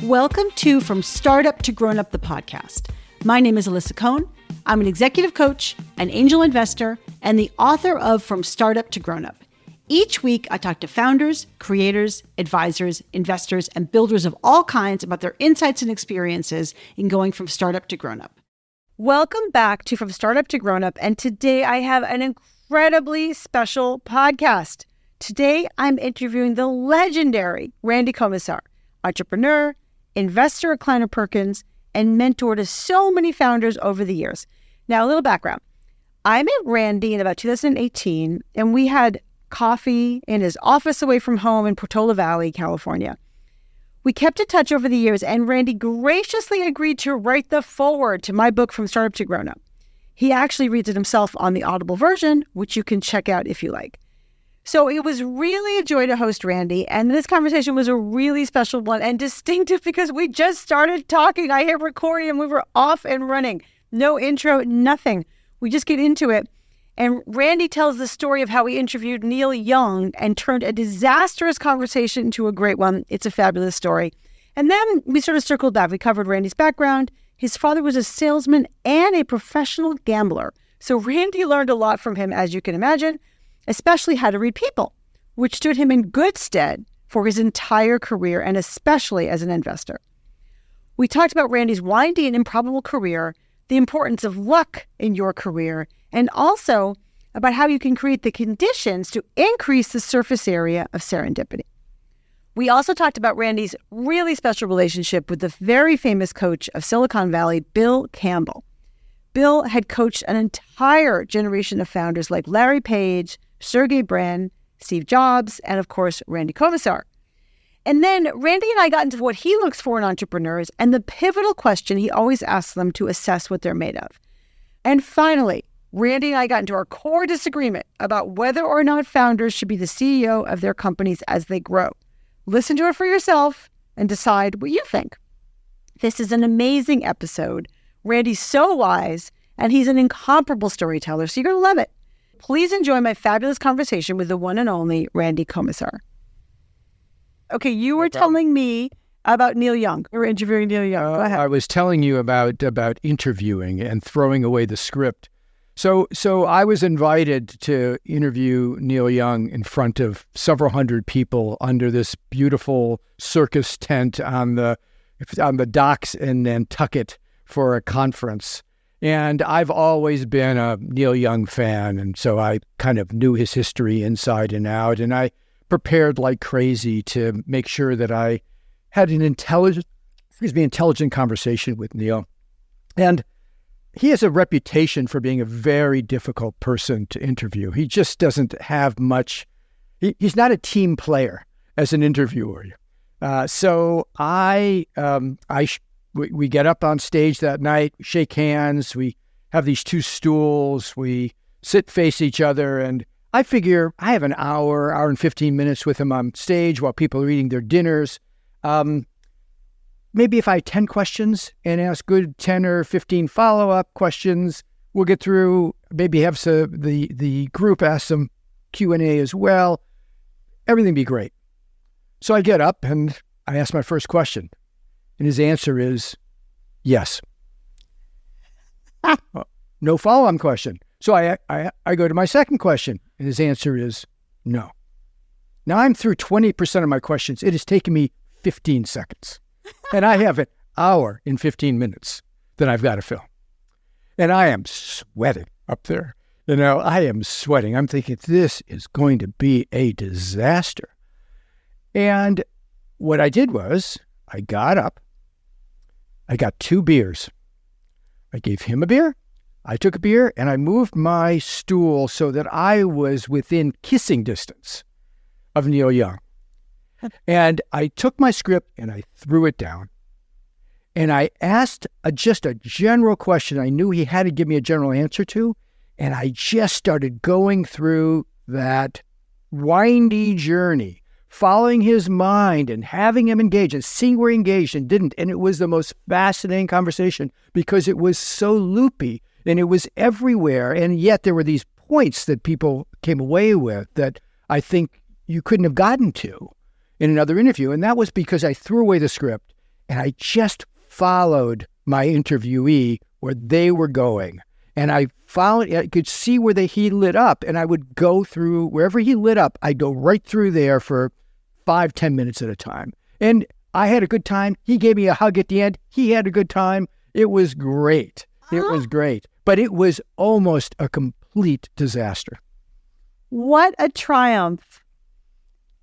Welcome to From Startup to Grown Up, the podcast. My name is Alyssa Cohn. I'm an executive coach, an angel investor, and the author of From Startup to Grown Up. Each week, I talk to founders, creators, advisors, investors, and builders of all kinds about their insights and experiences in going from startup to grown up. Welcome back to From Startup to Grown Up, and today I have an incredibly special podcast. Today, I'm interviewing the legendary Randy Komisar, entrepreneur, investor at Kleiner Perkins, and mentor to so many founders over the years. Now, a little background. I met Randy in about 2018, and we had coffee in his office away from home in Portola Valley, California. We kept in touch over the years, and Randy graciously agreed to write the foreword to my book, From Startup to Grown Up. He actually reads it himself on the Audible version, which you can check out if you like. So it was really a joy to host Randy, and this conversation was a really special one and distinctive because we just started talking. I hit recording and we were off and running. No intro, nothing. We just get into it. And Randy tells the story of how he interviewed Neil Young and turned a disastrous conversation into a great one. It's a fabulous story. And then we sort of circled back. We covered Randy's background. His father was a salesman and a professional gambler. So Randy learned a lot from him, as you can imagine, especially how to read people, which stood him in good stead for his entire career and especially as an investor. We talked about Randy's windy and improbable career, the importance of luck in your career, and also about how you can create the conditions to increase the surface area of serendipity. We also talked about Randy's really special relationship with the very famous coach of Silicon Valley, Bill Campbell. Bill had coached an entire generation of founders like Larry Page, Sergey Brin, Steve Jobs, and of course, Randy Komisar. And then Randy and I got into what he looks for in entrepreneurs and the pivotal question he always asks them to assess what they're made of. And finally, Randy and I got into our core disagreement about whether or not founders should be the CEO of their companies as they grow. Listen to it for yourself and decide what you think. This is an amazing episode. Randy's so wise, and he's an incomparable storyteller, so you're going to love it. Please enjoy my fabulous conversation with the one and only Randy Komisar. Okay, you were telling me about Neil Young. You were interviewing Neil Young. Go ahead. I was telling you about interviewing and throwing away the script. So I was invited to interview Neil Young in front of several hundred people under this beautiful circus tent on the docks in Nantucket for a conference. And I've always been a Neil Young fan, and so I kind of knew his history inside and out, and I prepared like crazy to make sure that I had an intelligent conversation with Neil. And he has a reputation for being a very difficult person to interview. He just doesn't have much. He's not a team player as an interviewer. So we get up on stage that night, shake hands, we have these two stools, we sit face each other, and I figure I have an hour and 15 minutes with him on stage while people are eating their dinners. Maybe if I had 10 questions and ask good 10 or 15 follow-up questions, we'll get through, maybe have the group ask some Q&A as well. Everything be great. So I get up and I ask my first question. And his answer is yes. No follow-up question. So I go to my second question, and his answer is no. Now I'm through 20% of my questions. It has taken me 15 seconds. And I have an hour and 15 minutes that I've got to fill. And I am sweating up there. I am sweating. I'm thinking, this is going to be a disaster. And what I did was I got up. I got 2 beers. I gave him a beer. I took a beer, and I moved my stool so that I was within kissing distance of Neil Young. And I took my script, and I threw it down. And I asked just a general question I knew he had to give me a general answer to. And I just started going through that windy journey, following his mind and having him engage and seeing where he engaged and didn't. And it was the most fascinating conversation because it was so loopy and it was everywhere. And yet there were these points that people came away with that I think you couldn't have gotten to in another interview. And that was because I threw away the script and I just followed my interviewee where they were going. And I could see where he lit up, and I would go through wherever he lit up. I'd go right through there for 5-10 minutes at a time. And I had a good time. He gave me a hug at the end. He had a good time. It was great. It was great. But it was almost a complete disaster. What a triumph.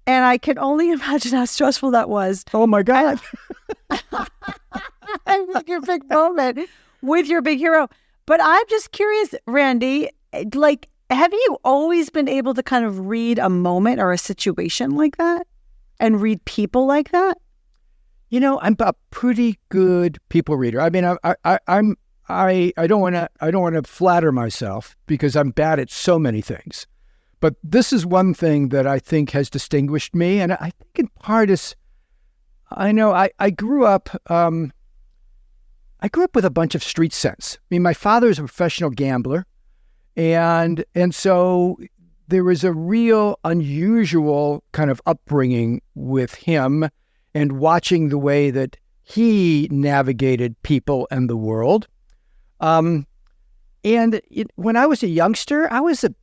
And I can only imagine how stressful that was. Oh, my God. And with your big moment, with your big hero. But I'm just curious, Randy, like, have you always been able to kind of read a moment or a situation like that and read people like that? You know, I'm a pretty good people reader. I mean, I don't want to flatter myself because I'm bad at so many things. But this is one thing that I think has distinguished me, and I think in part is, I know I grew up. I grew up with a bunch of street sense. I mean, my father is a professional gambler, and so there was a real unusual kind of upbringing with him and watching the way that he navigated people and the world. When I was a youngster, I was a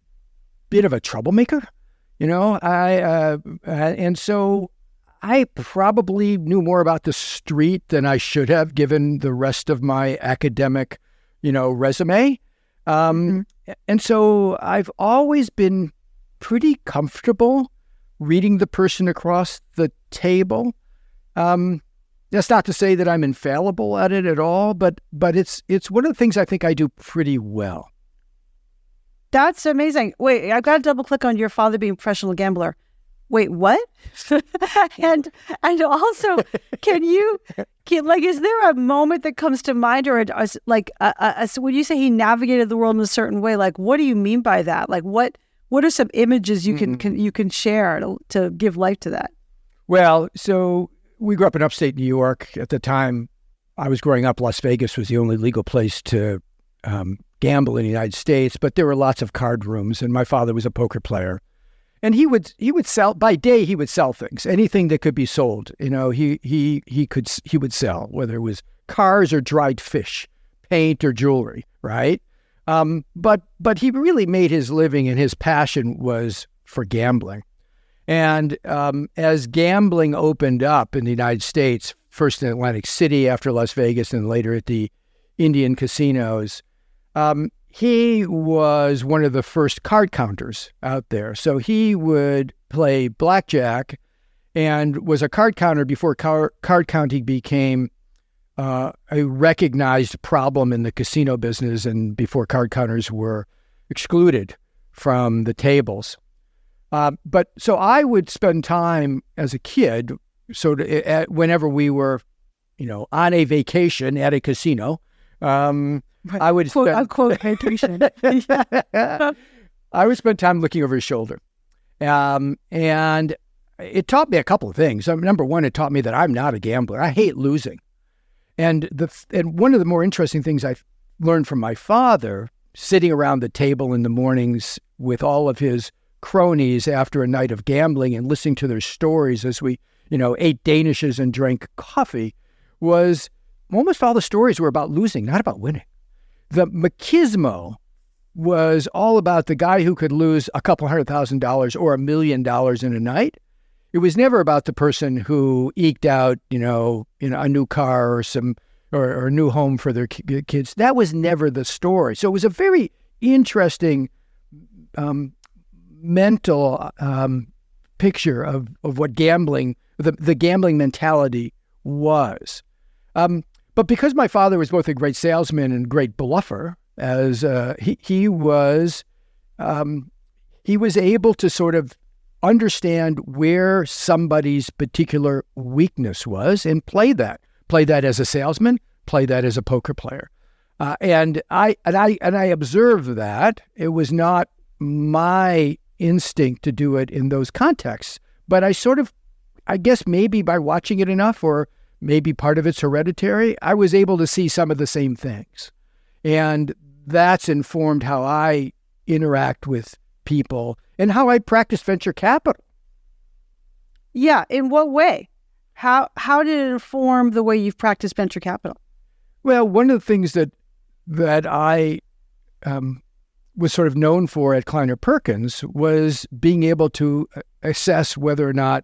bit of a troublemaker, you know, and so I probably knew more about the street than I should have, given the rest of my academic, you know, resume. And so I've always been pretty comfortable reading the person across the table. That's not to say that I'm infallible at it at all, but it's one of the things I think I do pretty well. That's amazing. Wait, I've got to double click on your father being a professional gambler. Wait, what? and also, is there a moment that comes to mind, or when you say he navigated the world in a certain way, like, what do you mean by that? Like, what are some images you can share to give life to that? Well, so we grew up in upstate New York. At the time I was growing up, Las Vegas was the only legal place to gamble in the United States, but there were lots of card rooms, and my father was a poker player. And he would sell by day. He would sell things, anything that could be sold. You know, he would sell, whether it was cars or dried fish, paint or jewelry, right? But he really made his living, and his passion was for gambling. And as gambling opened up in the United States, first in Atlantic City, after Las Vegas, and later at the Indian casinos, he was one of the first card counters out there. So he would play blackjack and was a card counter before card counting became a recognized problem in the casino business, and before card counters were excluded from the tables. But so I would spend time as a kid, whenever we were, you know, on a vacation at a casino, I would quote unquote vacation. I would spend time looking over his shoulder, and it taught me a couple of things. Number one, it taught me that I'm not a gambler. I hate losing, and one of the more interesting things I learned from my father, sitting around the table in the mornings with all of his cronies after a night of gambling and listening to their stories as we, you know, ate danishes and drank coffee, was almost all the stories were about losing, not about winning. The machismo was all about the guy who could lose a couple $100,000 or $1 million in a night. It was never about the person who eked out, you know, a new car or or a new home for their kids. That was never the story. So it was a very interesting mental picture of what gambling, the gambling mentality was. But because my father was both a great salesman and great bluffer, as he was able to sort of understand where somebody's particular weakness was and play that as a salesman, play that as a poker player. And I observed that. It was not my instinct to do it in those contexts, but I guess maybe by watching it enough, or maybe part of it's hereditary, I was able to see some of the same things. And that's informed how I interact with people and how I practice venture capital. Yeah. In what way? How did it inform the way you've practiced venture capital? Well, one of the things that I was sort of known for at Kleiner Perkins was being able to assess whether or not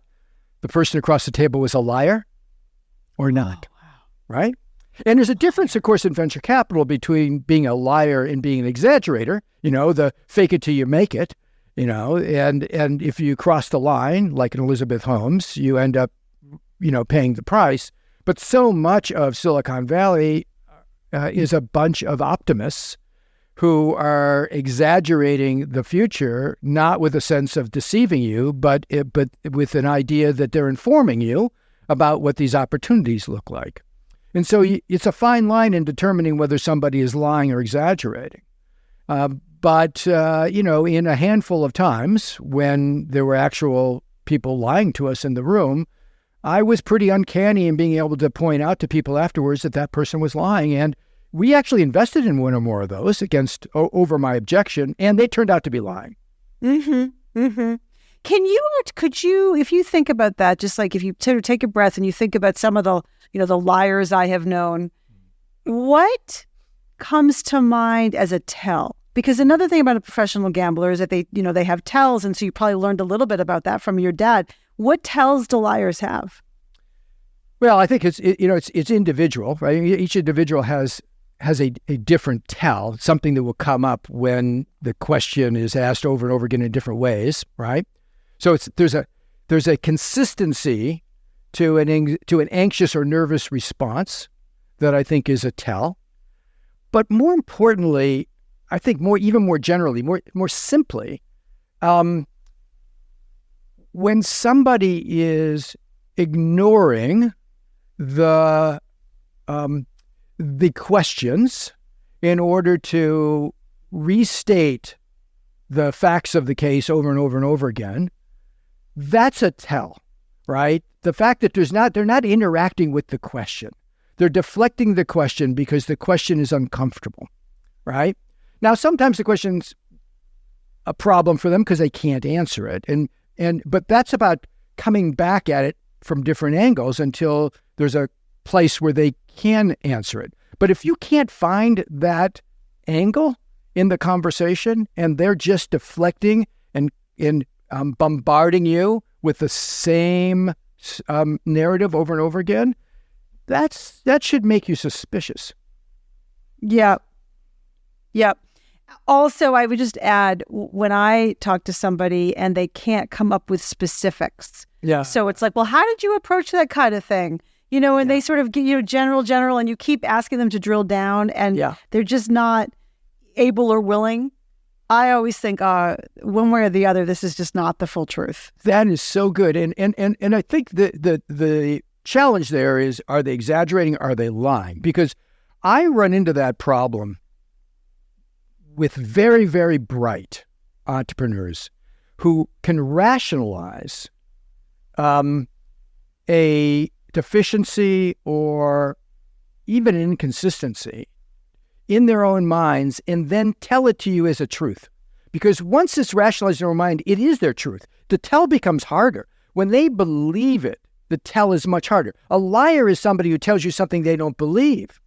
the person across the table was a liar or not, right? And there's a difference, of course, in venture capital between being a liar and being an exaggerator, the fake it till you make it, and if you cross the line, like in Elizabeth Holmes, you end up, paying the price. But so much of Silicon Valley is a bunch of optimists who are exaggerating the future, not with a sense of deceiving you, but with an idea that they're informing you about what these opportunities look like. And so it's a fine line in determining whether somebody is lying or exaggerating. But in a handful of times when there were actual people lying to us in the room, I was pretty uncanny in being able to point out to people afterwards that person was lying. And we actually invested in one or more of those over my objection, and they turned out to be lying. Mm-hmm. Mm-hmm. Could you, if you think about that, just like if you take a breath and you think about some of the, the liars I have known, what comes to mind as a tell? Because another thing about a professional gambler is that they have tells, and so you probably learned a little bit about that from your dad. What tells do liars have? Well, I think it's individual, right? Each individual has a different tell, something that will come up when the question is asked over and over again in different ways, right? So there's a consistency to an anxious or nervous response that I think is a tell. But more importantly, I think even more generally, more simply, when somebody is ignoring the questions in order to restate the facts of the case over and over and over again, that's a tell, right? The fact that they're not interacting with the question. They're deflecting the question because the question is uncomfortable, right? Now, sometimes the question's a problem for them because they can't answer it. But that's about coming back at it from different angles until there's a place where they can answer it. But if you can't find that angle in the conversation and they're just deflecting and bombarding you with the same narrative over and over again, that should make you suspicious. Yeah. Yep. Also, I would just add, when I talk to somebody and they can't come up with specifics. Yeah. So it's like, well, how did you approach that kind of thing? And they sort of get, general, and you keep asking them to drill down and they're just not able or willing. I always think one way or the other, this is just not the full truth. That is so good. And I think the challenge there is, are they exaggerating? Are they lying? Because I run into that problem with very, very bright entrepreneurs who can rationalize a deficiency or even an inconsistency in their own minds and then tell it to you as a truth. Because once it's rationalized in their own mind, it is their truth. The tell becomes harder. When they believe it, the tell is much harder. A liar is somebody who tells you something they don't believe.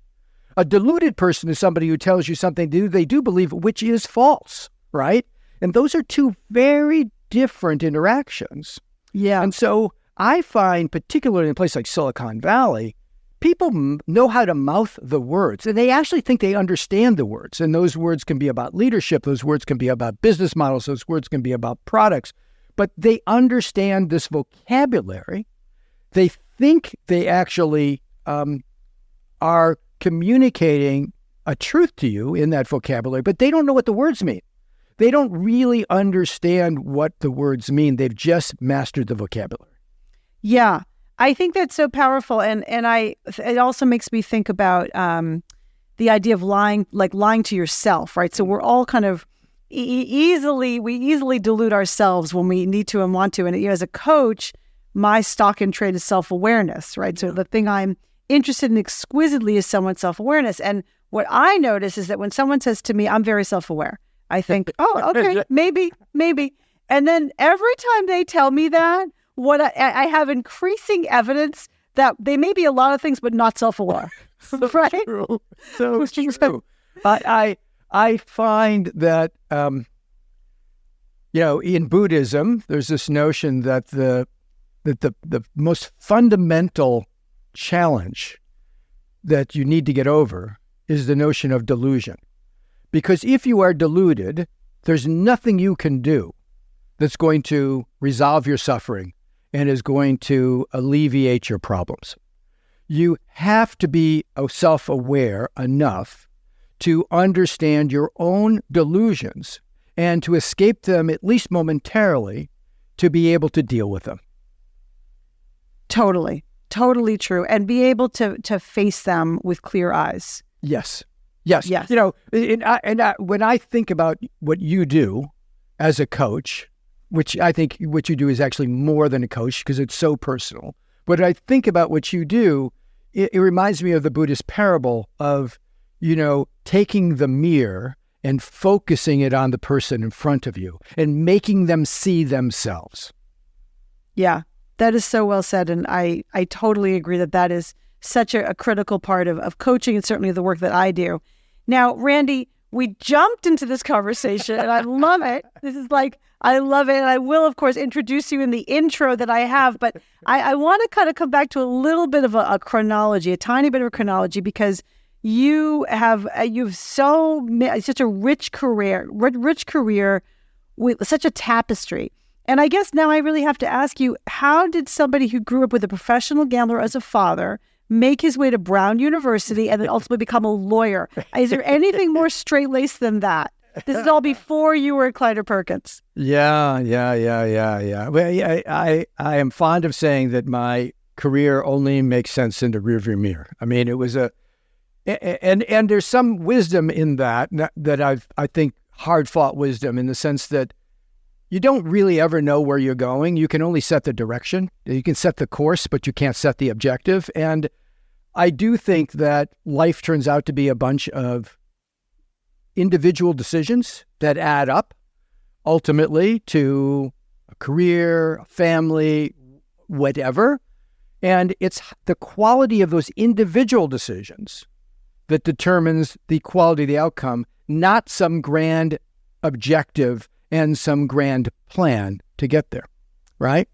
A deluded person is somebody who tells you something they do believe, which is false, right? And those are two very different interactions. Yeah. And so I find, particularly in a place like Silicon Valley, people know how to mouth the words, and they actually think they understand the words. And those words can be about leadership. Those words can be about business models. Those words can be about products. But they understand this vocabulary. They think they actually are communicating a truth to you in that vocabulary, but they don't know what the words mean. They don't really understand what the words mean. They've just mastered the vocabulary. Yeah, I think that's so powerful. And it also makes me think about the idea of lying, like lying to yourself, right? So we're all kind of easily delude ourselves when we need to and want to. And as a coach, my stock and trade is self-awareness, right? So the thing I'm interested in exquisitely is someone's self-awareness. And what I notice is that when someone says to me, I'm very self-aware, I think, oh, okay, maybe. And then every time they tell me that, what I have increasing evidence that they may be a lot of things, but not self-aware. Right? True. So true. I find that, in Buddhism, there's this notion that the most fundamental challenge that you need to get over is the notion of delusion. Because if you are deluded, there's nothing you can do that's going to resolve your suffering and is going to alleviate your problems. You have to be self-aware enough to understand your own delusions and to escape them, at least momentarily, to be able to deal with them. Totally true. And be able to face them with clear eyes. Yes. When I think about what you do as a coach, which I think what you do is actually more than a coach because it's so personal. But I think about what you do, it reminds me of the Buddhist parable of, taking the mirror and focusing it on the person in front of you and making them see themselves. Yeah, that is so well said. And I totally agree that is such a critical part of coaching and certainly the work that I do. Now, Randy, we jumped into this conversation and I love it. I love it. And I will, of course, introduce you in the intro that I have. But I want to kind of come back to a little bit of a chronology, a tiny bit of a chronology, because you have such a rich career with such a tapestry. And I guess now I really have to ask you, how did somebody who grew up with a professional gambler as a father make his way to Brown University and then ultimately become a lawyer? Is there anything more straight-laced than that? This is all before you were at Kleiner Perkins. Yeah. Well, I am fond of saying that my career only makes sense in the rearview mirror. I mean, it was and there's some wisdom in that I think hard-fought wisdom in the sense that you don't really ever know where you're going. You can only set the direction. You can set the course, but you can't set the objective. And I do think that life turns out to be a bunch of individual decisions that add up ultimately to a career, a family, whatever. And it's the quality of those individual decisions that determines the quality of the outcome, not some grand objective and some grand plan to get there, right?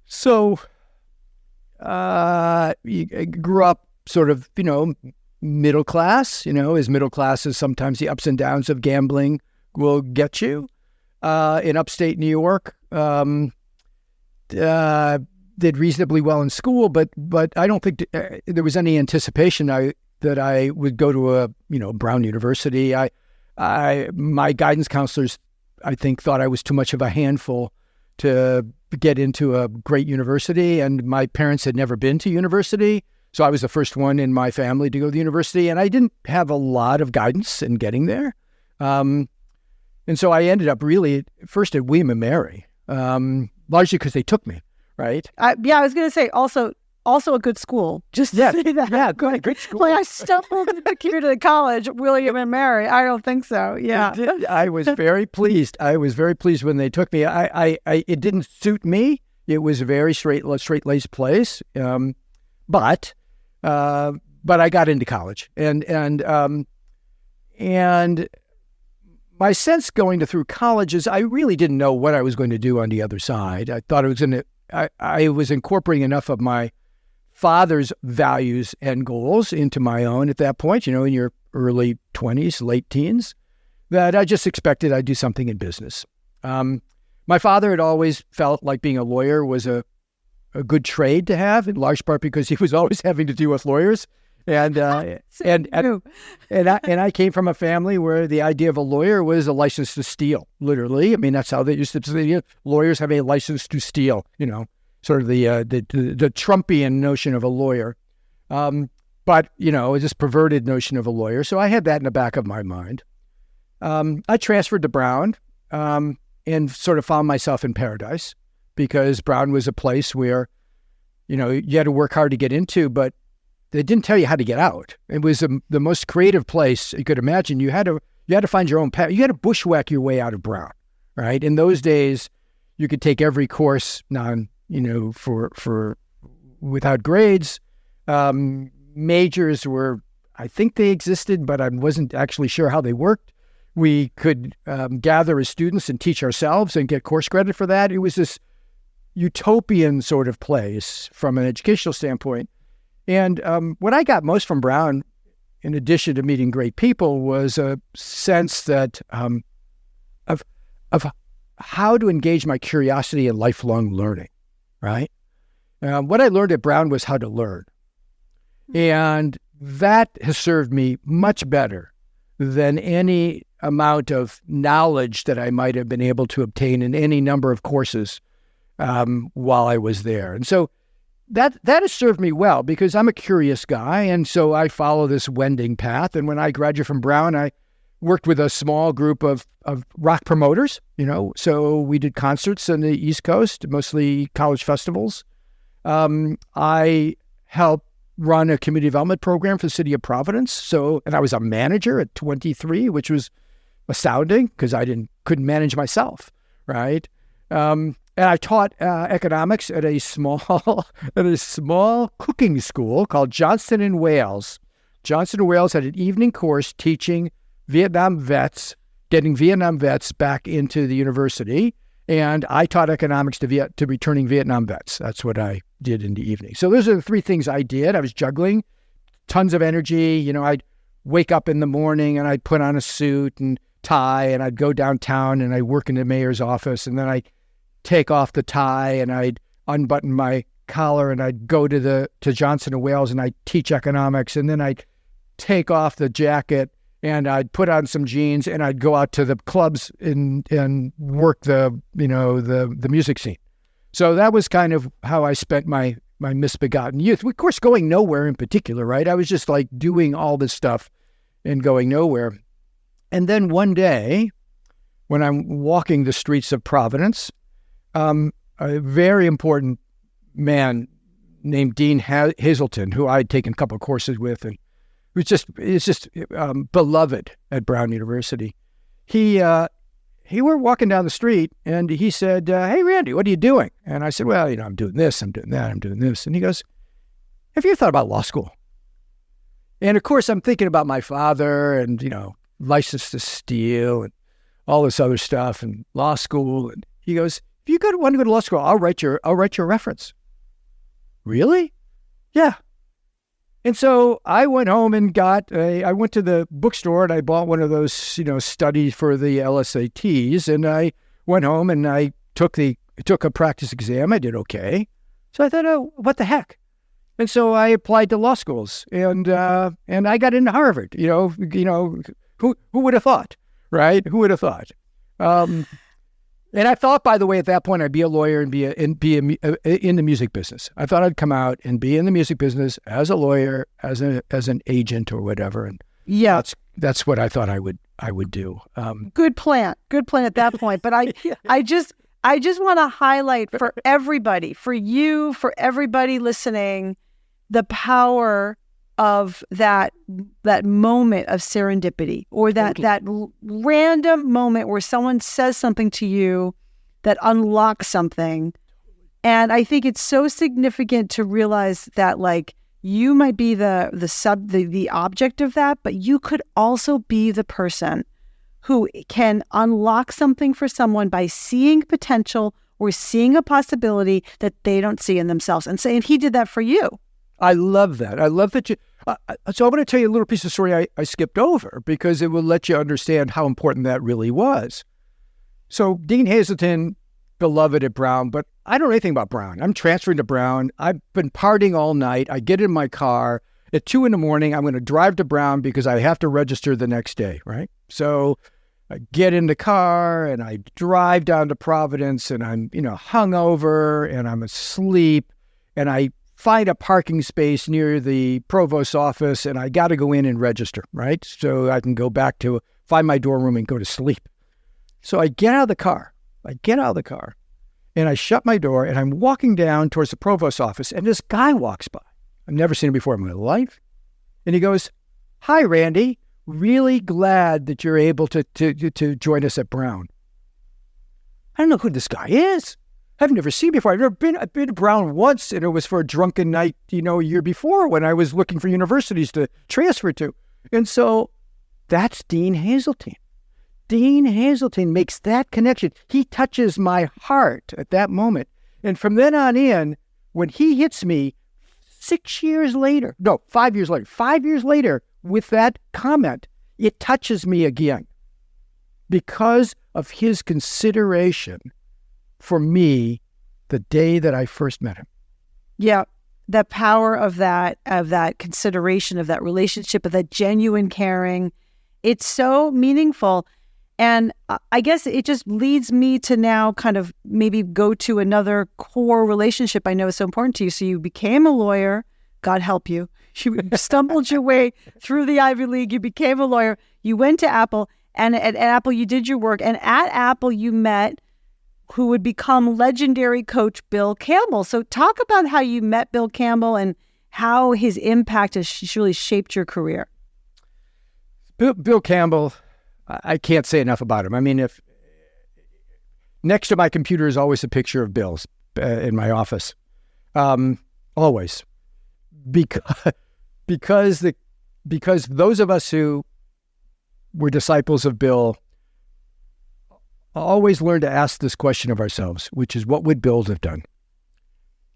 So you grew up sort of, middle class, as middle class is sometimes the ups and downs of gambling will get you. In upstate New York, did reasonably well in school, but I don't think there was any anticipation that I would go to a Brown University. My guidance counselors, I think, thought I was too much of a handful to get into a great university, and my parents had never been to university, so I was the first one in my family to go to the university, and I didn't have a lot of guidance in getting there. And so I ended up really first at William & Mary, largely because they took me, right? I was going to say also a good school. Just to say that. Yeah, good school. Like I stumbled here to the college, William & Mary. I don't think so. Yeah. I was very pleased. When they took me. It didn't suit me. It was a very straight-laced place. But I got into college. And my sense going through college is I really didn't know what I was going to do on the other side. I thought I was incorporating enough of my father's values and goals into my own at that point, in your early 20s, late teens, that I just expected I'd do something in business. My father had always felt like being a lawyer was a good trade to have, in large part because he was always having to deal with lawyers. And I came from a family where the idea of a lawyer was a license to steal, literally. I mean, that's how they used to say, lawyers have a license to steal, sort of the Trumpian notion of a lawyer. But, this perverted notion of a lawyer. So I had that in the back of my mind. I transferred to Brown and sort of found myself in paradise because Brown was a place where, you had to work hard to get into, but they didn't tell you how to get out. It was the most creative place you could imagine. You had to find your own path. You had to bushwhack your way out of Brown, right? In those days, you could take every course for without grades. Majors were, I think they existed, but I wasn't actually sure how they worked. We could gather as students and teach ourselves and get course credit for that. It was this utopian sort of place from an educational standpoint. And what I got most from Brown, in addition to meeting great people, was a sense that of how to engage my curiosity in lifelong learning, right? What I learned at Brown was how to learn. And that has served me much better than any amount of knowledge that I might have been able to obtain in any number of courses while I was there. And so that has served me well because I'm a curious guy, and so I follow this wending path. And when I graduated from Brown, I worked with a small group of rock promoters, so we did concerts on the East Coast, mostly college festivals. I helped run a community development program for the city of Providence. And I was a manager at 23, which was astounding because I couldn't manage myself, right? And I taught economics at a small cooking school called Johnson and Wales. Johnson and Wales had an evening course teaching Vietnam vets, getting Vietnam vets back into the university. And I taught economics to returning Vietnam vets. That's what I did in the evening. So those are the three things I did. I was juggling, tons of energy. I'd wake up in the morning and I'd put on a suit and tie and I'd go downtown and I'd work in the mayor's office. And then I'd take off the tie and I'd unbutton my collar and I'd go to Johnson and Wales and I'd teach economics. And then I'd take off the jacket and I'd put on some jeans and I'd go out to the clubs and work the music scene. So that was kind of how I spent my misbegotten youth. Of course, going nowhere in particular, right? I was just like doing all this stuff and going nowhere. And then one day, when I'm walking the streets of Providence, a very important man named Dean Hazelton, who I'd taken a couple of courses with, and is just beloved at Brown University. He were walking down the street, and he said, "Hey, Randy, what are you doing?" And I said, "Well, I'm doing this, I'm doing that, I'm doing this." And he goes, "Have you ever thought about law school?" And of course, I'm thinking about my father and license to steal and all this other stuff and law school. And he goes, "If you want to go to law school, I'll write your reference." Really? Yeah. And so I went home and I went to the bookstore and I bought one of those, studies for the LSATs. And I went home and I took a practice exam. I did okay. So I thought, oh, what the heck? And so I applied to law schools and I got into Harvard. Who would have thought, right? Who would have thought? And I thought, by the way, at that point, I'd be a lawyer and be in the music business. I thought I'd come out and be in the music business as a lawyer, as an agent or whatever. And yeah, that's what I thought I would do. Good plan at that point. But I just want to highlight for everybody, for you, for everybody listening, the power of that moment of serendipity, or that random moment where someone says something to you that unlocks something. And I think it's so significant to realize that, like, you might be the object of that, but you could also be the person who can unlock something for someone by seeing potential or seeing a possibility that they don't see in themselves. And he did that for you. I love that. I love that you. So I'm going to tell you a little piece of story I skipped over because it will let you understand how important that really was. So Dean Hazelton, beloved at Brown, but I don't know anything about Brown. I'm transferring to Brown. I've been partying all night. I get in my car at 2 a.m. I'm going to drive to Brown because I have to register the next day, right? So I get in the car and I drive down to Providence and I'm, hungover and I'm asleep and I find a parking space near the provost's office and I got to go in and register, right? So I can go back to find my dorm room and go to sleep. So I get out of the car. And I shut my door and I'm walking down towards the provost's office and this guy walks by. I've never seen him before in my life. And he goes, "Hi, Randy. Really glad that you're able to join us at Brown." I don't know who this guy is. I've never seen before. I've been to Brown once, and it was for a drunken night, a year before when I was looking for universities to transfer to. And so that's Dean Hazeltine. Dean Hazeltine makes that connection. He touches my heart at that moment. And from then on in, when he hits me 5 years later with that comment, it touches me again because of his consideration for me the day that I first met him. Yeah, the power of that consideration, of that relationship, of that genuine caring, it's so meaningful. And I guess it just leads me to now kind of maybe go to another core relationship I know is so important to you. So you became a lawyer, God help you. You stumbled your way through the Ivy League. You became a lawyer. You went to Apple, and at Apple you did your work. And at Apple you met who would become legendary coach Bill Campbell. So talk about how you met Bill Campbell and how his impact has really shaped your career. Bill Campbell, I can't say enough about him. I mean, if next to my computer is always a picture of Bill's in my office, always, because those of us who were disciples of Bill always learn to ask this question of ourselves, which is, what would Bill have done?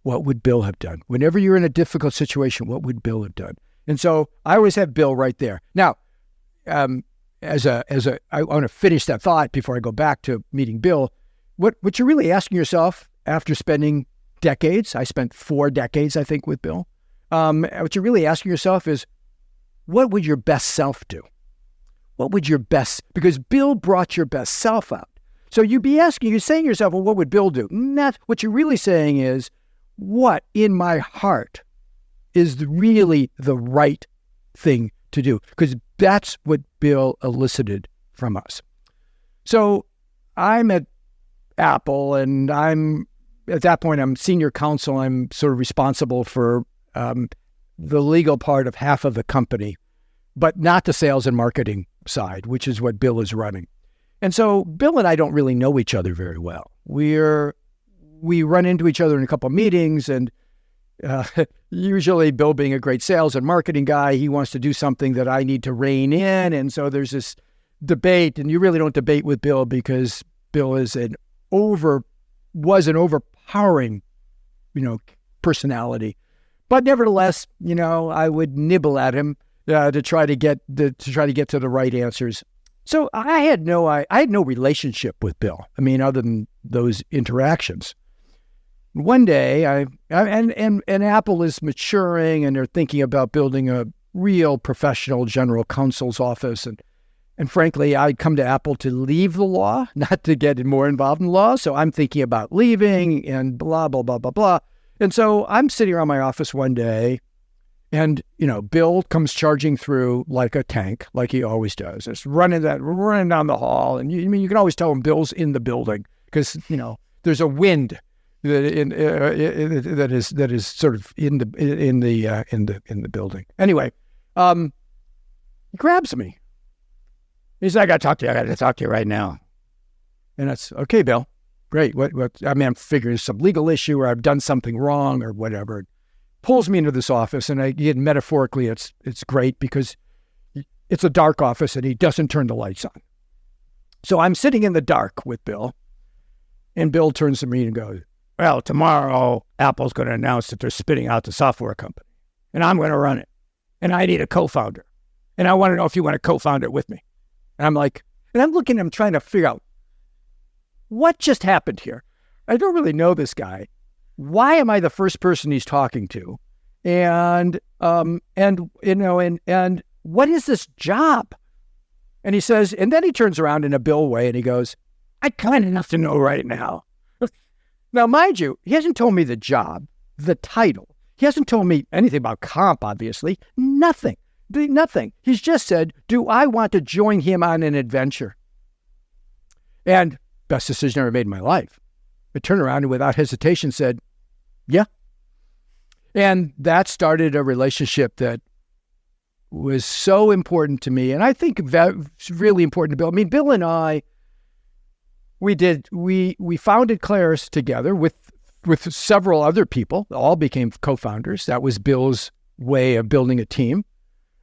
What would Bill have done? Whenever you're in a difficult situation, what would Bill have done? And so I always have Bill right there. Now, I want to finish that thought before I go back to meeting Bill. What you're really asking yourself after spending decades, I spent 4 decades, I think, with Bill. What you're really asking yourself is, what would your best self do? What would your best, because Bill brought your best self out. So you're saying to yourself, well, what would Bill do? What you're really saying is, what in my heart is really the right thing to do? Because that's what Bill elicited from us. So I'm at Apple, and at that point, I'm senior counsel. I'm sort of responsible for the legal part of half of the company, but not the sales and marketing side, which is what Bill is running. And so Bill and I don't really know each other very well. We run into each other in a couple of meetings, and usually Bill, being a great sales and marketing guy, he wants to do something that I need to rein in. And so there's this debate, and you really don't debate with Bill because Bill was an overpowering, personality. But nevertheless, I would nibble at him to try to get to the right answers. So I had no relationship with Bill. I mean, other than those interactions. One day, and Apple is maturing, and they're thinking about building a real professional general counsel's office. And frankly, I'd come to Apple to leave the law, not to get more involved in law. So I'm thinking about leaving and blah, blah, blah, blah, blah. And so I'm sitting around my office one day, and, Bill comes charging through like a tank, like he always does. It's running down the hall. And you can always tell when Bill's in the building because, there's a wind that is sort of in the building. Anyway, he grabs me. He said, I got to talk to you right now. And that's, okay, Bill, great. What, I'm figuring it's some legal issue, or I've done something wrong or whatever. Pulls me into this office, and metaphorically, it's great because it's a dark office and he doesn't turn the lights on. So I'm sitting in the dark with Bill, and Bill turns to me and goes, well, tomorrow Apple's going to announce that they're spinning out the software company, and I'm going to run it, and I need a co-founder, and I want to know if you want to co-found it with me. And I'm looking at him trying to figure out what just happened here. I don't really know this guy. Why am I the first person he's talking to? And what is this job? And he says, and then he turns around in a Bill way and he goes, I kind of have to know right now. Now, mind you, he hasn't told me the job, the title. He hasn't told me anything about comp, obviously. Nothing. He's just said, do I want to join him on an adventure? And best decision I ever made in my life. I turned around and without hesitation said, yeah. And that started a relationship that was so important to me. And I think that's really important to Bill. I mean, Bill and I, We did. We founded Claris together with several other people. All became co-founders. That was Bill's way of building a team.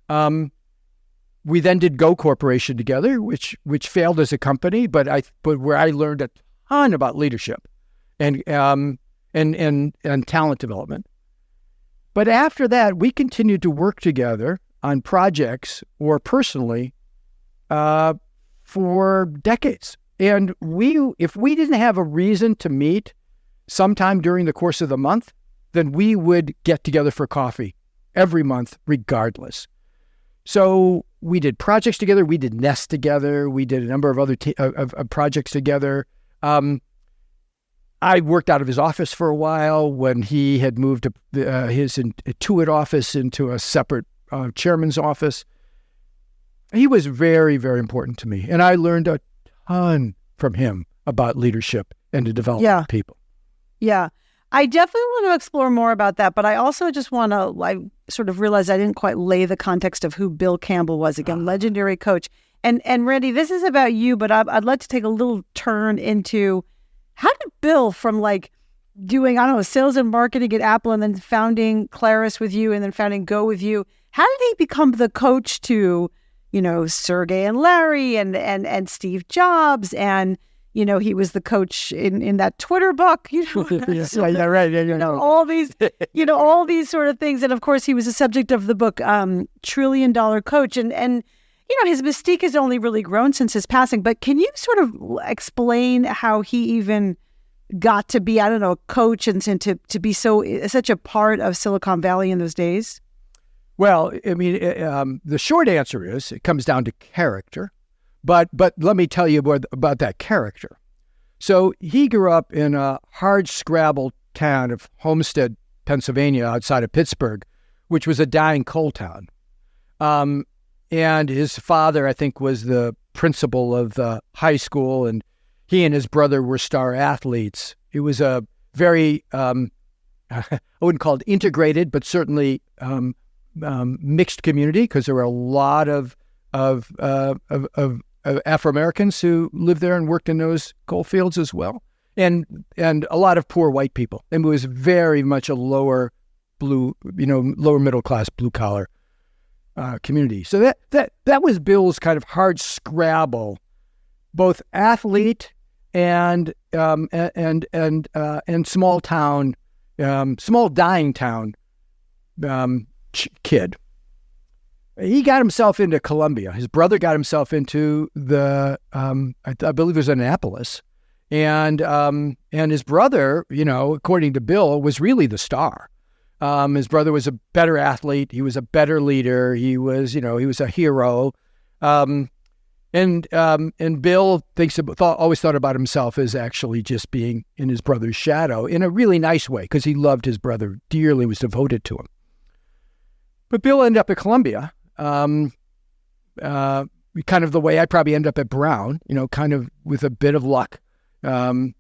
We then did GO Corporation together, which failed as a company, but where I learned a ton about leadership and talent development. But after that, we continued to work together on projects or personally for decades. And if we didn't have a reason to meet sometime during the course of the month, then we would get together for coffee every month, regardless. So we did projects together. We did Nest together. We did a number of other projects together. I worked out of his office for a while when he had moved his Intuit office into a separate chairman's office. He was very, very important to me. And I learned a ton from him about leadership and the development of people. Yeah. I definitely want to explore more about that, but I also just want to, I sort of realized I didn't quite lay the context of who Bill Campbell was. Again, legendary coach. And Randy, this is about you, but I'd like to take a little turn into how did Bill from like doing, I don't know, sales and marketing at Apple and then founding Claris with you and then founding Go with you, how did he become the coach to, you know, Sergey and Larry and Steve Jobs and, you know, he was the coach in that Twitter book, you know, right. You know, all these, you know, all these sort of things. And of course, he was the subject of the book, $1 Trillion Coach. And, you know, his mystique has only really grown since his passing. But can you sort of explain how he even got to be, I don't know, a coach and to be such a part of Silicon Valley in those days? Well, I mean, the short answer is it comes down to character. But let me tell you about that character. So he grew up in a hard-scrabble town of Homestead, Pennsylvania, outside of Pittsburgh, which was a dying coal town. And his father, I think, was the principal of the high school, and he and his brother were star athletes. It was a very, I wouldn't call it integrated, but certainly mixed community because there were a lot of Afro-Americans who lived there and worked in those coal fields as well, and a lot of poor white people. And it was very much a lower middle class, blue collar community. So that was Bill's kind of hard scrabble, both athlete and small town, small dying town kid. He got himself into Columbia. His brother got himself into the, I believe it was Annapolis. And his brother, you know, according to Bill, was really the star. His brother was a better athlete. He was a better leader. He was a hero. And Bill always thought about himself as actually just being in his brother's shadow in a really nice way because he loved his brother dearly, was devoted to him. But Bill ended up at Columbia. Kind of the way I probably end up at Brown, you know, kind of with a bit of luck, and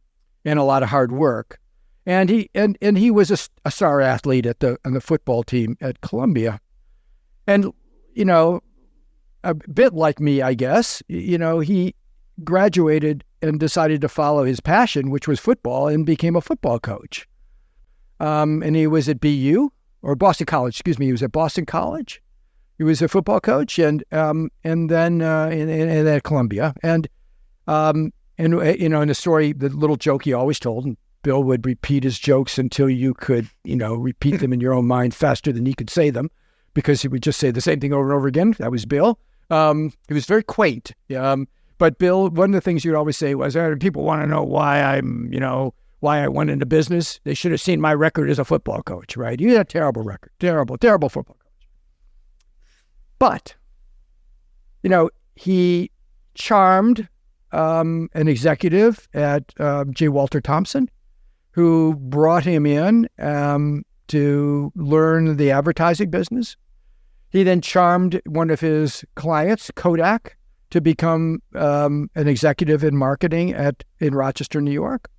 a lot of hard work. And he was a star athlete on the football team at Columbia. And, you know, a bit like me, I guess, you know, he graduated and decided to follow his passion, which was football, and became a football coach. And he was at BU or Boston College, excuse me. He was at Boston College. He was a football coach, and then at Columbia, and you know, in the story, the little joke he always told, and Bill would repeat his jokes until you could, you know, repeat them in your own mind faster than he could say them, because he would just say the same thing over and over again. That was Bill. He was very quaint. But Bill, one of the things you'd always say was, people want to know why I went into business. They should have seen my record as a football coach, right? You had a terrible record, terrible football coach. But, you know, he charmed an executive at J. Walter Thompson, who brought him in to learn the advertising business. He then charmed one of his clients, Kodak, to become an executive in marketing in Rochester, New York.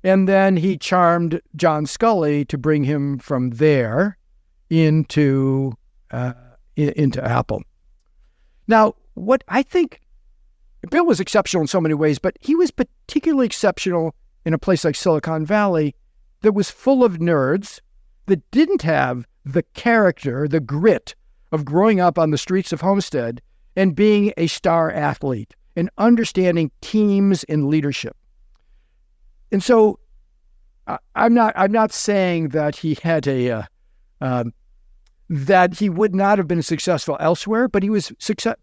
And then he charmed John Scully to bring him from there into Apple. Now, what I think Bill was exceptional in so many ways, but he was particularly exceptional in a place like Silicon Valley that was full of nerds that didn't have the character, the grit of growing up on the streets of Homestead and being a star athlete and understanding teams and leadership. And so I'm not saying that he had that he would not have been successful elsewhere, but he was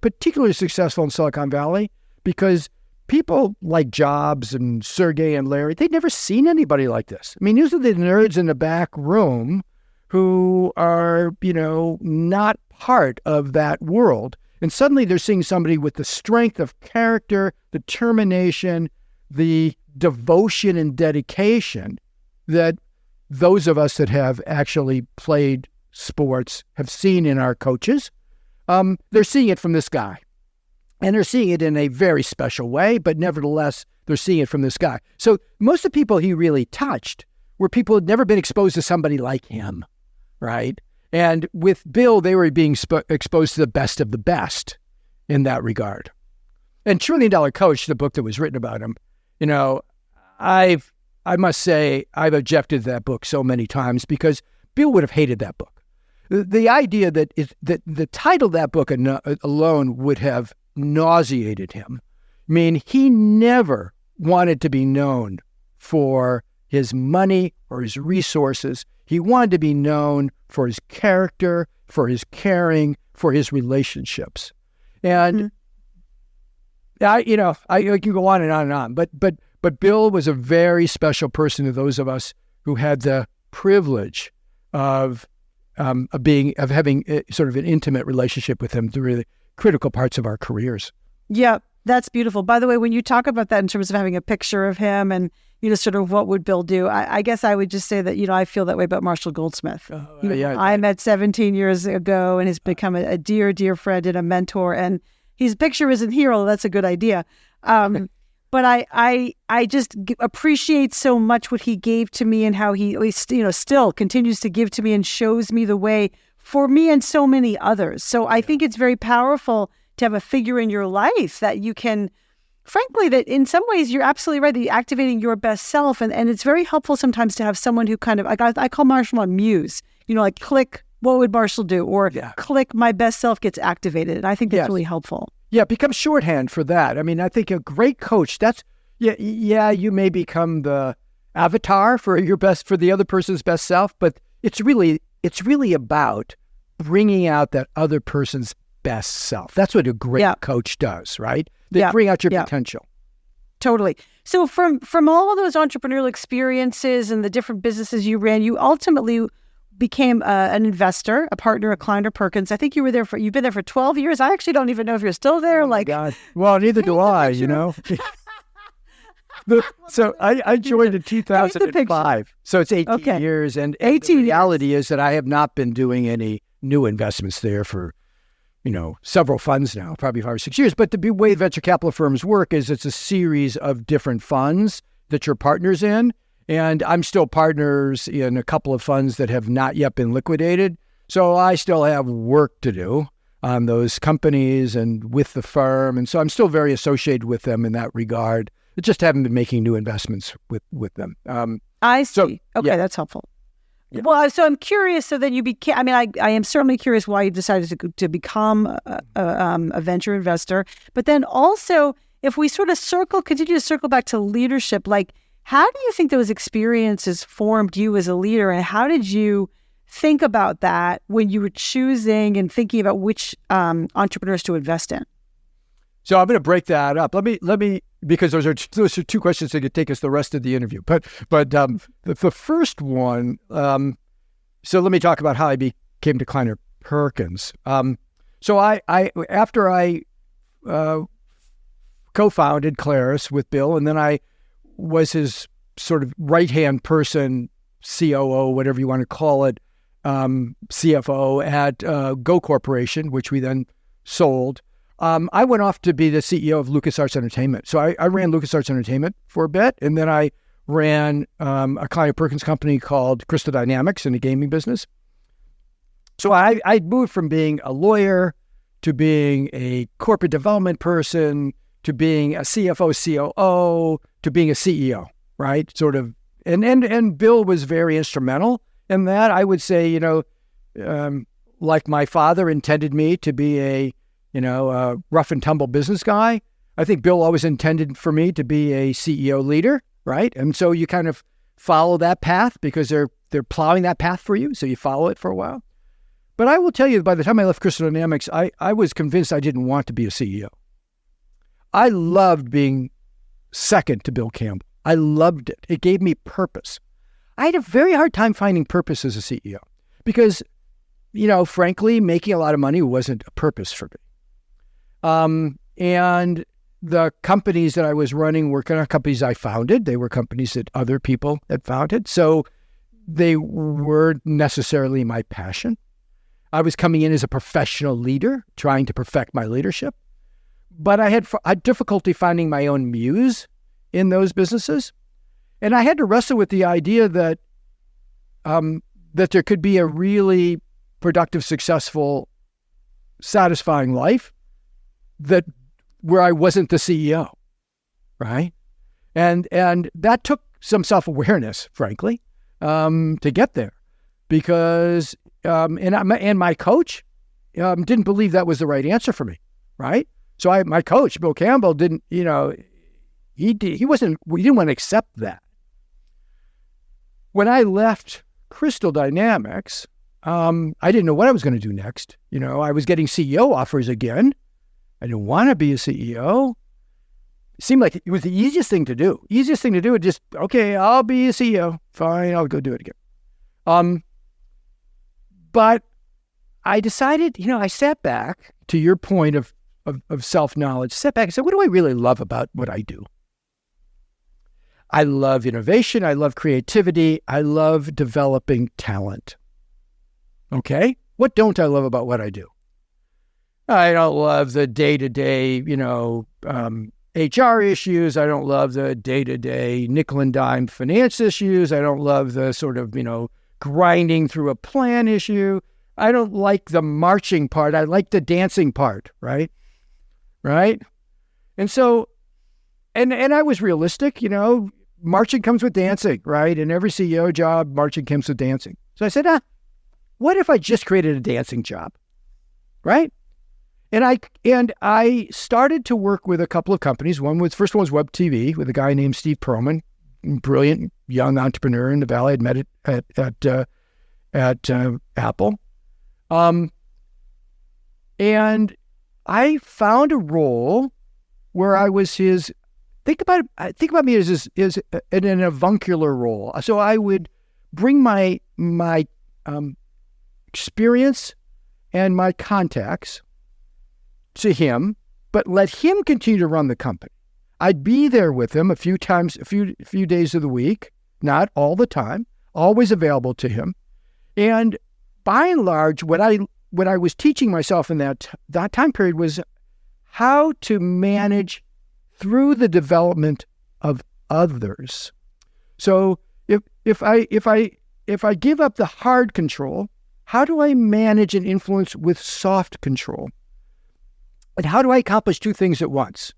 particularly successful in Silicon Valley because people like Jobs and Sergey and Larry, they'd never seen anybody like this. I mean, these are the nerds in the back room who are, not part of that world. And suddenly they're seeing somebody with the strength of character, the determination, the devotion and dedication that those of us that have actually played sports have seen in our coaches. They're seeing it from this guy. And they're seeing it in a very special way, but nevertheless, they're seeing it from this guy. So most of the people he really touched were people who had never been exposed to somebody like him, right? And with Bill, they were being exposed to the best of the best in that regard. And $1 Trillion Coach, the book that was written about him, I must say, I've objected to that book so many times because Bill would have hated that book. The idea that the title of that book alone would have nauseated him. I mean, he never wanted to be known for his money or his resources. He wanted to be known for his character, for his caring, for his relationships. And I can go on and on and on. But Bill was a very special person to those of us who had the privilege of having sort of an intimate relationship with him through really critical parts of our careers. Yeah, that's beautiful. By the way, when you talk about that in terms of having a picture of him and, sort of what would Bill do, I guess I would just say that, I feel that way about Marshall Goldsmith. I met 17 years ago and he's become a dear, dear friend and a mentor. And his picture isn't here, although that's a good idea. But I just appreciate so much what he gave to me and how he, at least, still continues to give to me and shows me the way for me and so many others. So I think it's very powerful to have a figure in your life that you can, frankly, that in some ways you're absolutely right, that you're activating your best self. And it's very helpful sometimes to have someone who kind of, I call Marshall a muse, like click, what would Marshall do? Or click, my best self gets activated. And I think that's really helpful. Yeah, it becomes shorthand for that. I mean, I think a great coach, you may become the avatar for the other person's best self, but it's really about bringing out that other person's best self. That's what a great coach does, right? They bring out your potential. Totally. So from all of those entrepreneurial experiences and the different businesses you ran, you ultimately became an investor, a partner at Kleiner Perkins. I think you've been there for 12 years. I actually don't even know if you're still there. Oh God. Well, neither do I, So I joined in 2005. So it's 18 years. And the reality is that I have not been doing any new investments there for, several funds now, probably 5 or 6 years. But the way venture capital firms work is it's a series of different funds that you're partners in. And I'm still partners in a couple of funds that have not yet been liquidated. So I still have work to do on those companies and with the firm. And so I'm still very associated with them in that regard. I just haven't been making new investments with them. I see. That's helpful. Yeah. Well, so I'm curious. So then you became, I am certainly curious why you decided to become a venture investor. But then also, if we sort of continue to circle back to leadership, how do you think those experiences formed you as a leader, and how did you think about that when you were choosing and thinking about which entrepreneurs to invest in? So I'm going to break that up. Let me because those are two questions that could take us the rest of the interview. But the first one. So let me talk about how I came to Kleiner Perkins. So I after I co-founded Claris with Bill, and then I was his sort of right-hand person, COO, whatever you want to call it, CFO at GO Corporation, which we then sold. I went off to be the CEO of LucasArts Entertainment. So I ran LucasArts Entertainment for a bit, and then I ran a Kleiner Perkins company called Crystal Dynamics in the gaming business. So I moved from being a lawyer to being a corporate development person to being a CFO, COO, to being a CEO, right? Sort of, and Bill was very instrumental in that. I would say, like my father intended me to be a rough and tumble business guy, I think Bill always intended for me to be a CEO leader, right? And so you kind of follow that path because they're plowing that path for you, so you follow it for a while. But I will tell you, by the time I left Crystal Dynamics, I was convinced I didn't want to be a CEO. I loved being second to Bill Campbell. I loved it. It gave me purpose. I had a very hard time finding purpose as a CEO because, frankly, making a lot of money wasn't a purpose for me. And the companies that I was running were kind of companies I founded. They were companies that other people had founded. So they weren't necessarily my passion. I was coming in as a professional leader, trying to perfect my leadership. But I had difficulty finding my own muse in those businesses. And I had to wrestle with the idea that that there could be a really productive, successful, satisfying life where I wasn't the CEO, right? And that took some self-awareness, frankly, to get there, because and my coach didn't believe that was the right answer for me, right? So my coach, Bill Campbell, didn't, he didn't want to accept that. When I left Crystal Dynamics, I didn't know what I was going to do next. I was getting CEO offers again. I didn't want to be a CEO. It seemed like it was the easiest thing to do. Easiest thing to do is just, okay, I'll be a CEO. Fine, I'll go do it again. But I decided, I sat back to your point of self-knowledge, sat back and said, what do I really love about what I do? I love innovation. I love creativity. I love developing talent. Okay? What don't I love about what I do? I don't love the day-to-day, HR issues. I don't love the day-to-day nickel and dime finance issues. I don't love the sort of, grinding through a plan issue. I don't like the marching part. I like the dancing part, right? Right? And so, and I was realistic, marching comes with dancing, right? In every CEO job, marching comes with dancing. So I said, what if I just created a dancing job, right? And I started to work with a couple of companies. First one was WebTV with a guy named Steve Perlman, brilliant young entrepreneur in the Valley. I'd met it at Apple. And I found a role where I was his, think about me as in an avuncular role. So I would bring my experience and my contacts to him, but let him continue to run the company. I'd be there with him a few days of the week, not all the time, always available to him. And by and large, what I was teaching myself in that time period was how to manage through the development of others. So if I give up the hard control, how do I manage and influence with soft control? And how do I accomplish two things at once?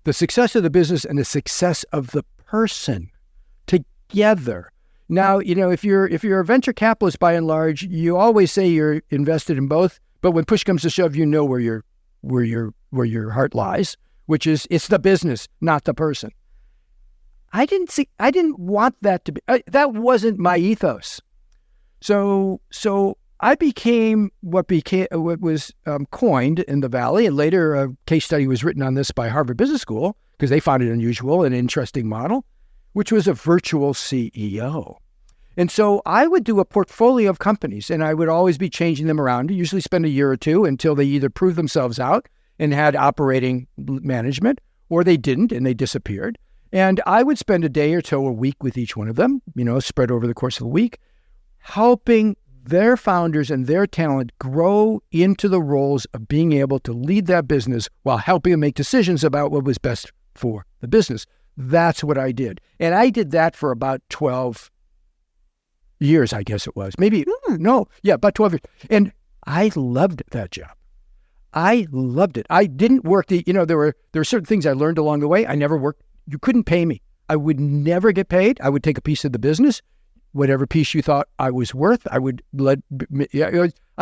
The success of the business and the success of the person together. Now, if you're a venture capitalist, by and large, you always say you're invested in both, but when push comes to shove, where your heart lies, which is it's the business, not the person. I didn't want that to be. That wasn't my ethos. So I became what was coined in the Valley, and later a case study was written on this by Harvard Business School because they found it unusual and interesting model, which was a virtual CEO. And so I would do a portfolio of companies, and I would always be changing them around, usually spend a year or two until they either proved themselves out and had operating management, or they didn't and they disappeared. And I would spend a day or two a week with each one of them, spread over the course of a week, helping their founders and their talent grow into the roles of being able to lead that business while helping them make decisions about what was best for the business. That's what I did. And I did that for about 12 years, I guess it was. Maybe, about 12 years. And I loved that job. I loved it. I didn't work there were certain things I learned along the way. I never worked. You couldn't pay me. I would never get paid. I would take a piece of the business, whatever piece you thought I was worth. I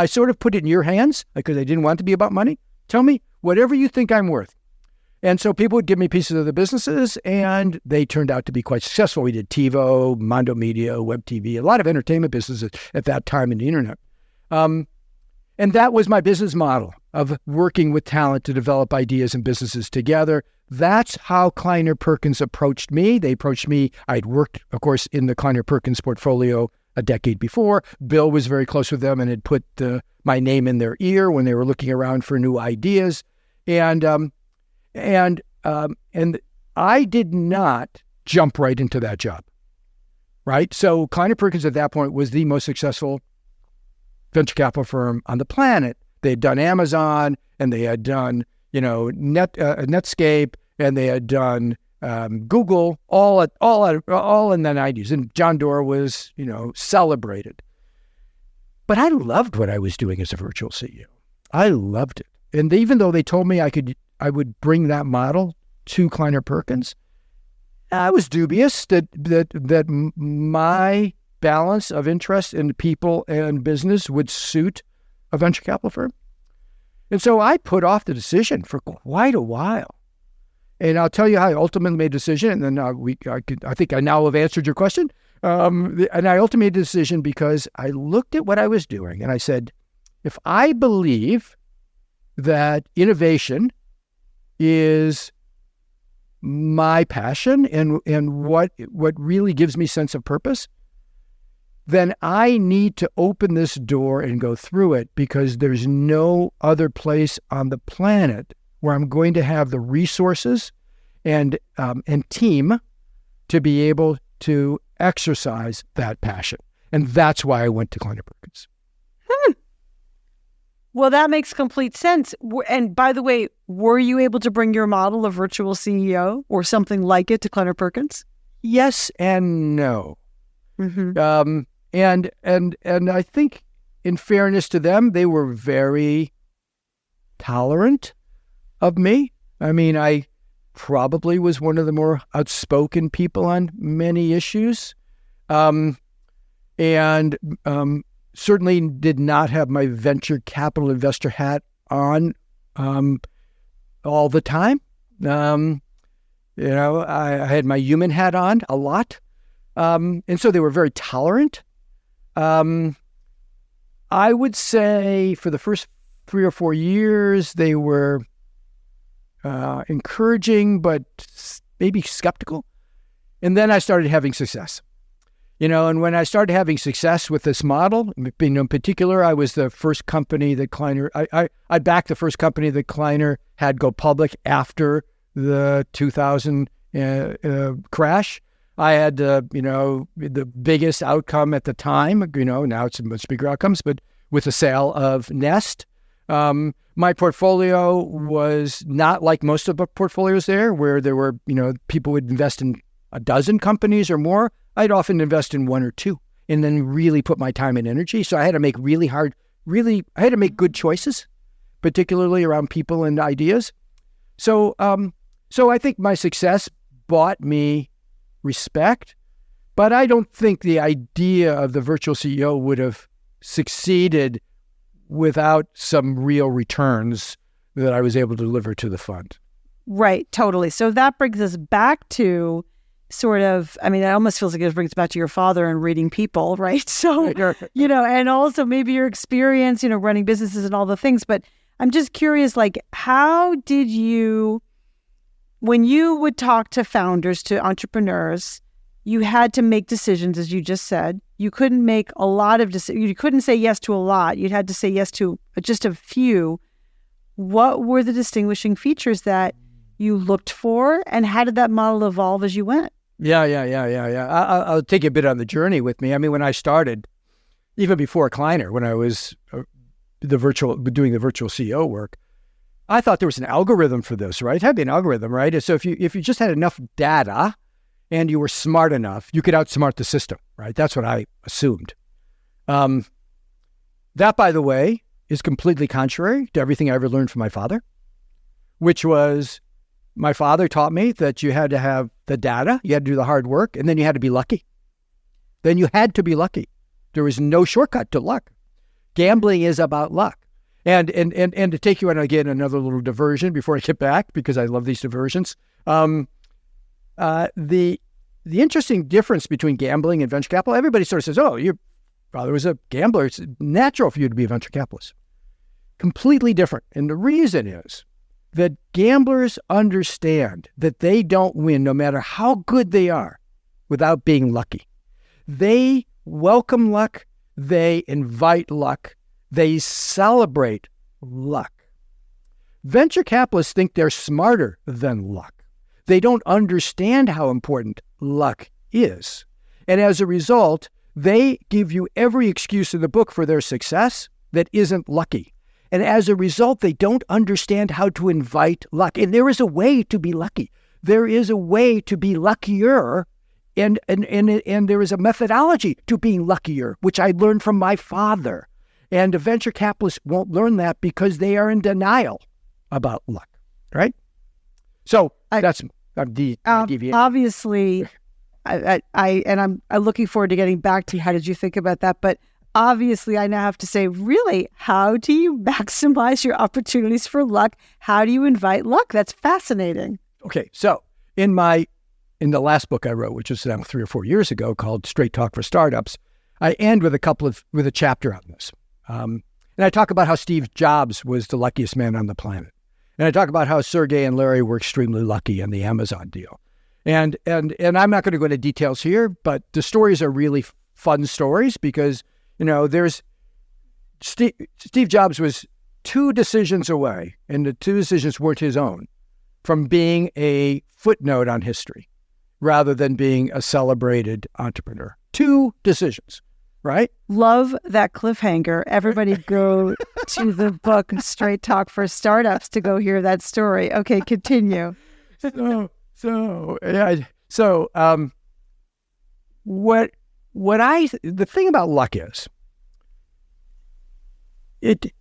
sort of put it in your hands because I didn't want it to be about money. Tell me whatever you think I'm worth. And so people would give me pieces of the businesses, and they turned out to be quite successful. We did TiVo, Mondo Media, WebTV, a lot of entertainment businesses at that time in the internet. And that was my business model of working with talent to develop ideas and businesses together. That's how Kleiner Perkins approached me. They approached me. I'd worked, of course, in the Kleiner Perkins portfolio a decade before. Bill was very close with them and had put my name in their ear when they were looking around for new ideas. And I did not jump right into that job, right? So Kleiner Perkins at that point was the most successful venture capital firm on the planet. They had done Amazon, and they had done, Netscape, and they had done Google, all in the 90s. And John Doerr was, celebrated. But I loved what I was doing as a virtual CEO. I loved it. And even though they told me I would bring that model to Kleiner Perkins, I was dubious that my balance of interest in people and business would suit a venture capital firm. And so I put off the decision for quite a while. And I'll tell you how I ultimately made a decision, and then I think I now have answered your question. And I ultimately made a decision because I looked at what I was doing, and I said, if I believe that innovation is my passion and what really gives me sense of purpose, then I need to open this door and go through it, because there's no other place on the planet where I'm going to have the resources and team to be able to exercise that passion. And that's why I went to Kleiner Perkins. Well, that makes complete sense. And by the way, were you able to bring your model of virtual CEO or something like it to Kleiner Perkins? Yes and no. Mm-hmm. And I think, in fairness to them, they were very tolerant of me. I mean, I probably was one of the more outspoken people on many issues, and certainly did not have my venture capital investor hat on all the time. I had my human hat on a lot, and so they were very tolerant. I would say for the first 3 or 4 years, they were encouraging, but maybe skeptical. And then I started having success. And when I started having success with this model, in particular, I was the first company that Kleiner, I backed the first company that Kleiner had go public after the 2000 crash. I had, the biggest outcome at the time, now it's much bigger outcomes, but with the sale of Nest. My portfolio was not like most of the portfolios there, where there were, people would invest in a dozen companies or more. I'd often invest in 1 or 2 and then really put my time and energy. So I had to make I had to make good choices, particularly around people and ideas. So I think my success bought me respect, but I don't think the idea of the virtual CEO would have succeeded without some real returns that I was able to deliver to the fund. Right, totally. So that brings us back to sort of, it almost feels like it brings back to your father and reading people, right? So, and also maybe your experience, running businesses and all the things. But I'm just curious, how did you, when you would talk to founders, to entrepreneurs, you had to make decisions, as you just said. You couldn't make a lot of decisions. You couldn't say yes to a lot. You'd had to say yes to just a few. What were the distinguishing features that you looked for, and how did that model evolve as you went? Yeah. I'll take you a bit on the journey with me. When I started, even before Kleiner, when I was doing the virtual CEO work, I thought there was an algorithm for this, right? It had to be an algorithm, right? So if you just had enough data and you were smart enough, you could outsmart the system, right? That's what I assumed. That, by the way, is completely contrary to everything I ever learned from my father, which was my father taught me that you had to have the data, you had to do the hard work, and then you had to be lucky. Then you had to be lucky. There was no shortcut to luck. Gambling is about luck. And to take you on, again, another little diversion before I get back, because I love these diversions. The interesting difference between gambling and venture capital, everybody sort of says, oh, your father was a gambler. It's natural for you to be a venture capitalist. Completely different. And the reason is that gamblers understand that they don't win no matter how good they are without being lucky. They welcome luck. They invite luck. They celebrate luck. Venture capitalists think they're smarter than luck. They don't understand how important luck is. And as a result, they give you every excuse in the book for their success that isn't lucky. And as a result, they don't understand how to invite luck. And there is a way to be lucky. There is a way to be luckier. And there is a methodology to being luckier, which I learned from my father. And a venture capitalist won't learn that because they are in denial about luck, right? So that's deviation. Obviously, I'm looking forward to getting back to you. How did you think about that? But obviously, I now have to say, really, how do you maximize your opportunities for luck? How do you invite luck? That's fascinating. Okay, so in the last book I wrote, which was now 3 or 4 years ago, called Straight Talk for Startups, I end with a chapter on this. And I talk about how Steve Jobs was the luckiest man on the planet. And I talk about how Sergey and Larry were extremely lucky in the Amazon deal. And I'm not going to go into details here, but the stories are really fun stories because, there's Steve Jobs was 2 decisions away, and the 2 decisions weren't his own, from being a footnote on history rather than being a celebrated entrepreneur. 2 decisions. Right? Love that cliffhanger. Everybody go to the book Straight Talk for Startups to go hear that story. Okay, continue. What the thing about luck is, the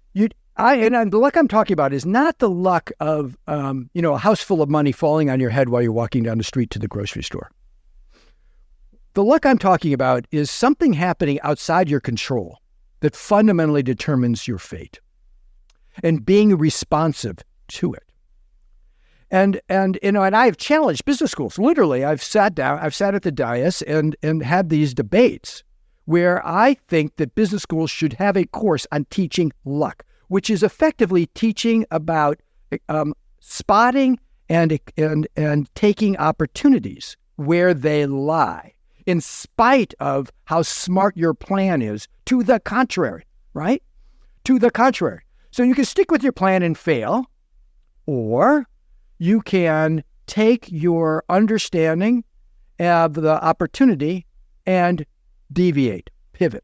luck I'm talking about is not the luck of a house full of money falling on your head while you're walking down the street to the grocery store. The luck I'm talking about is something happening outside your control that fundamentally determines your fate, and being responsive to it. And I have challenged business schools. Literally, I've sat at the dais and had these debates where I think that business schools should have a course on teaching luck, which is effectively teaching about spotting and taking opportunities where they lie, in spite of how smart your plan is. To the contrary, right? To the contrary. So you can stick with your plan and fail, or you can take your understanding of the opportunity and deviate, pivot.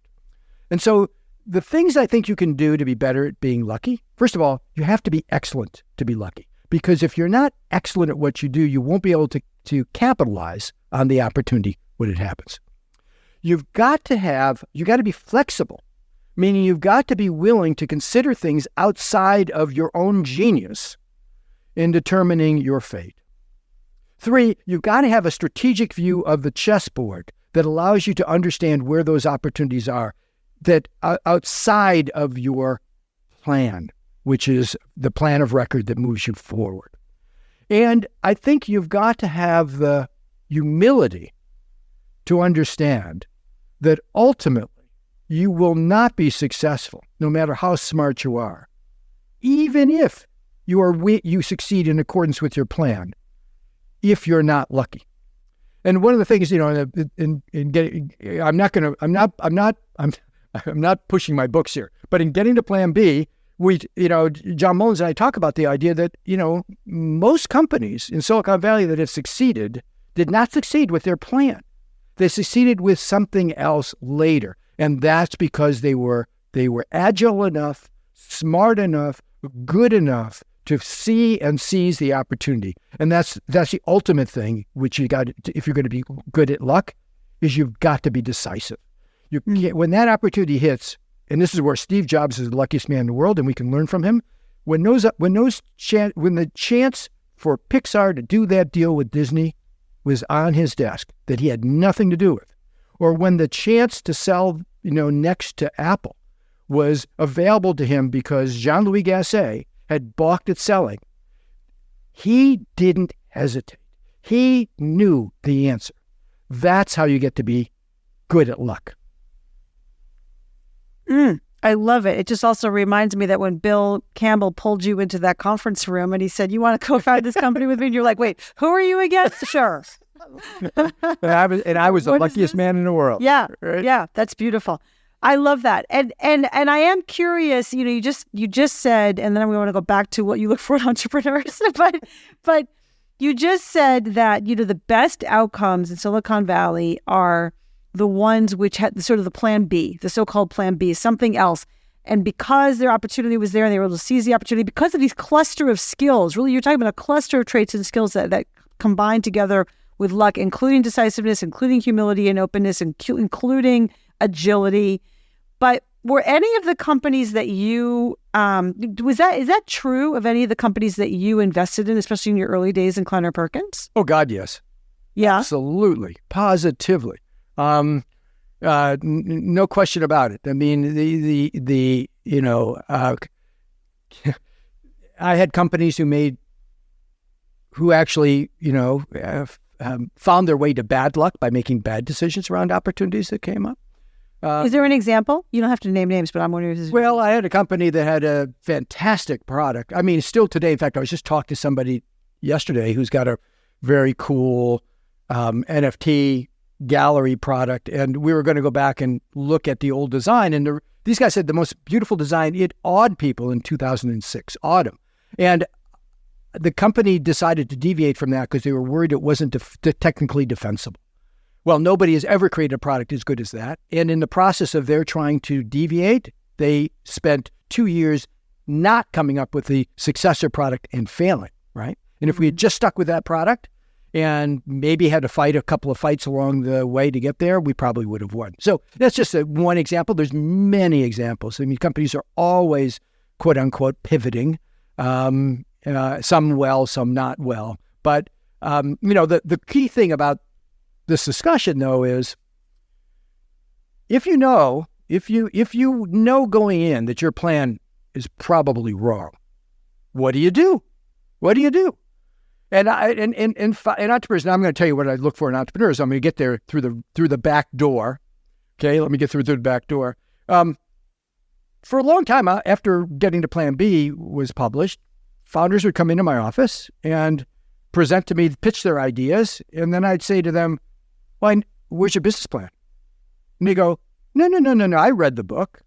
And so the things I think you can do to be better at being lucky, first of all, you have to be excellent to be lucky. Because if you're not excellent at what you do, you won't be able to capitalize on the opportunity when it happens. You've got to be flexible, meaning you've got to be willing to consider things outside of your own genius in determining your fate. 3, you've got to have a strategic view of the chessboard that allows you to understand where those opportunities are that outside of your plan, which is the plan of record that moves you forward. And I think you've got to have the humility to understand that ultimately you will not be successful, no matter how smart you are, even if you succeed in accordance with your plan, if you're not lucky. And one of the things, I'm not pushing my books here, but in getting to Plan B, John Mullins and I talk about the idea that, most companies in Silicon Valley that have succeeded did not succeed with their plan. They succeeded with something else later. And that's because they were agile enough, smart enough, good enough to see and seize the opportunity. And that's the ultimate thing, which you got, if you're going to be good at luck, is you've got to be decisive. When that opportunity hits, and this is where Steve Jobs is the luckiest man in the world, and we can learn from him. When the chance for Pixar to do that deal with Disney was on his desk that he had nothing to do with, or when the chance to sell, next to Apple was available to him because Jean-Louis Gasset had balked at selling, he didn't hesitate. He knew the answer. That's how you get to be good at luck. I love it. It just also reminds me that when Bill Campbell pulled you into that conference room and he said, "You want to co-found this company with me?" And you're like, "Wait, who are you again?" Sure. and I was the luckiest man in the world. Yeah. Right? Yeah. That's beautiful. I love that. And I am curious, you just said, and then we want to go back to what you look for in entrepreneurs, but you just said that, the best outcomes in Silicon Valley are the ones which had sort of the plan B, the so-called plan B, something else. And because their opportunity was there and they were able to seize the opportunity, because of these cluster of skills, really, you're talking about a cluster of traits and skills that combine together with luck, including decisiveness, including humility and openness, including agility. But were any of the companies that you, is that true of any of the companies that you invested in, especially in your early days in Kleiner Perkins? Oh, God, yes. Yeah. Absolutely. Positively. No question about it. I mean, I had companies who actually, found their way to bad luck by making bad decisions around opportunities that came up. Is there an example? You don't have to name names, but I'm wondering. Well, I had a company that had a fantastic product. I mean, still today, in fact, I was just talking to somebody yesterday who's got a very cool NFT gallery product, and we were going to go back and look at the old design. And these guys said the most beautiful design. It awed people in 2006, awed them. And the company decided to deviate from that because they were worried it wasn't technically defensible. Well, nobody has ever created a product as good as that. And in the process of their trying to deviate, they spent 2 years not coming up with the successor product and failing, right? And if we had just stuck with that product and maybe had to fight a couple of fights along the way to get there, we probably would have won. So that's just one example. There's many examples. I mean, companies are always, quote unquote, pivoting, some well, some not well. But, the key thing about this discussion, though, is if you know going in that your plan is probably wrong, what do you do? What do you do? And entrepreneurs, now I'm going to tell you what I look for in entrepreneurs. I'm going to get there through the back door. Okay, let me get through the back door. For a long time, after getting to Plan B was published, founders would come into my office and present to me, pitch their ideas, and then I'd say to them, "Well, where's your business plan?" And they go, No. I read the book.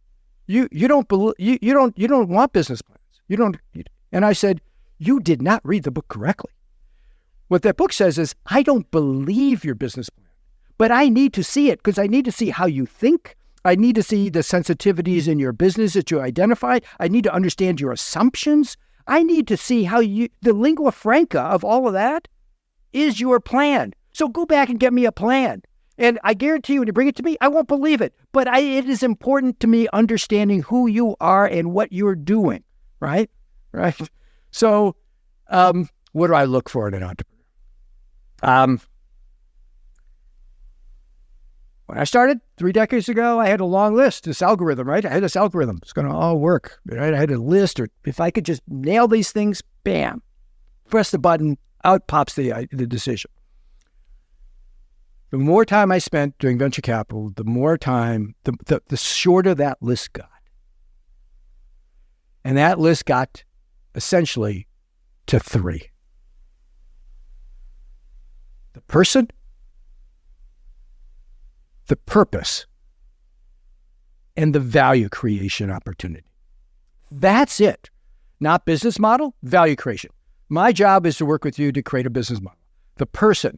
You don't want business plans. And I said, "You did not read the book correctly. What that book says is, I don't believe your business plan, but I need to see it because I need to see how you think. I need to see the sensitivities in your business that you identify. I need to understand your assumptions. I need to see how the lingua franca of all of that is your plan. So go back and get me a plan. And I guarantee you, when you bring it to me, I won't believe it. But it is important to me understanding who you are and what you're doing, right? Right. So what do I look for in an entrepreneur? When I started 3 decades ago, I had a long list, this algorithm, right? I had this algorithm. It's going to all work, right? I had a list, or if I could just nail these things, bam, press the button, out pops the decision. The more time I spent doing venture capital, the more time, the shorter that list got. And that list got essentially to 3. The person, the purpose, and the value creation opportunity. That's it. Not business model, value creation. My job is to work with you to create a business model. The person,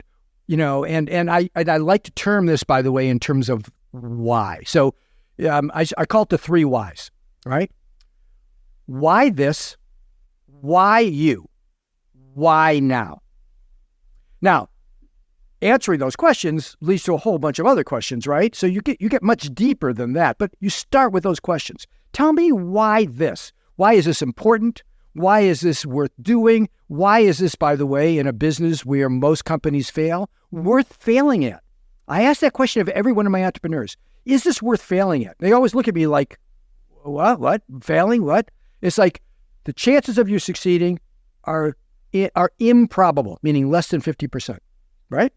and I like to term this, by the way, in terms of why. So I call it the 3 whys, right? Why this? Why you? Why now? Now, answering those questions leads to a whole bunch of other questions, right? So you get much deeper than that, but you start with those questions. Tell me why this? Why is this important? Why is this worth doing? Why is this, by the way, in a business where most companies fail, worth failing at? I ask that question of every one of my entrepreneurs. Is this worth failing at? They always look at me like, what? Failing? What? It's like the chances of you succeeding are improbable, meaning less than 50%, right?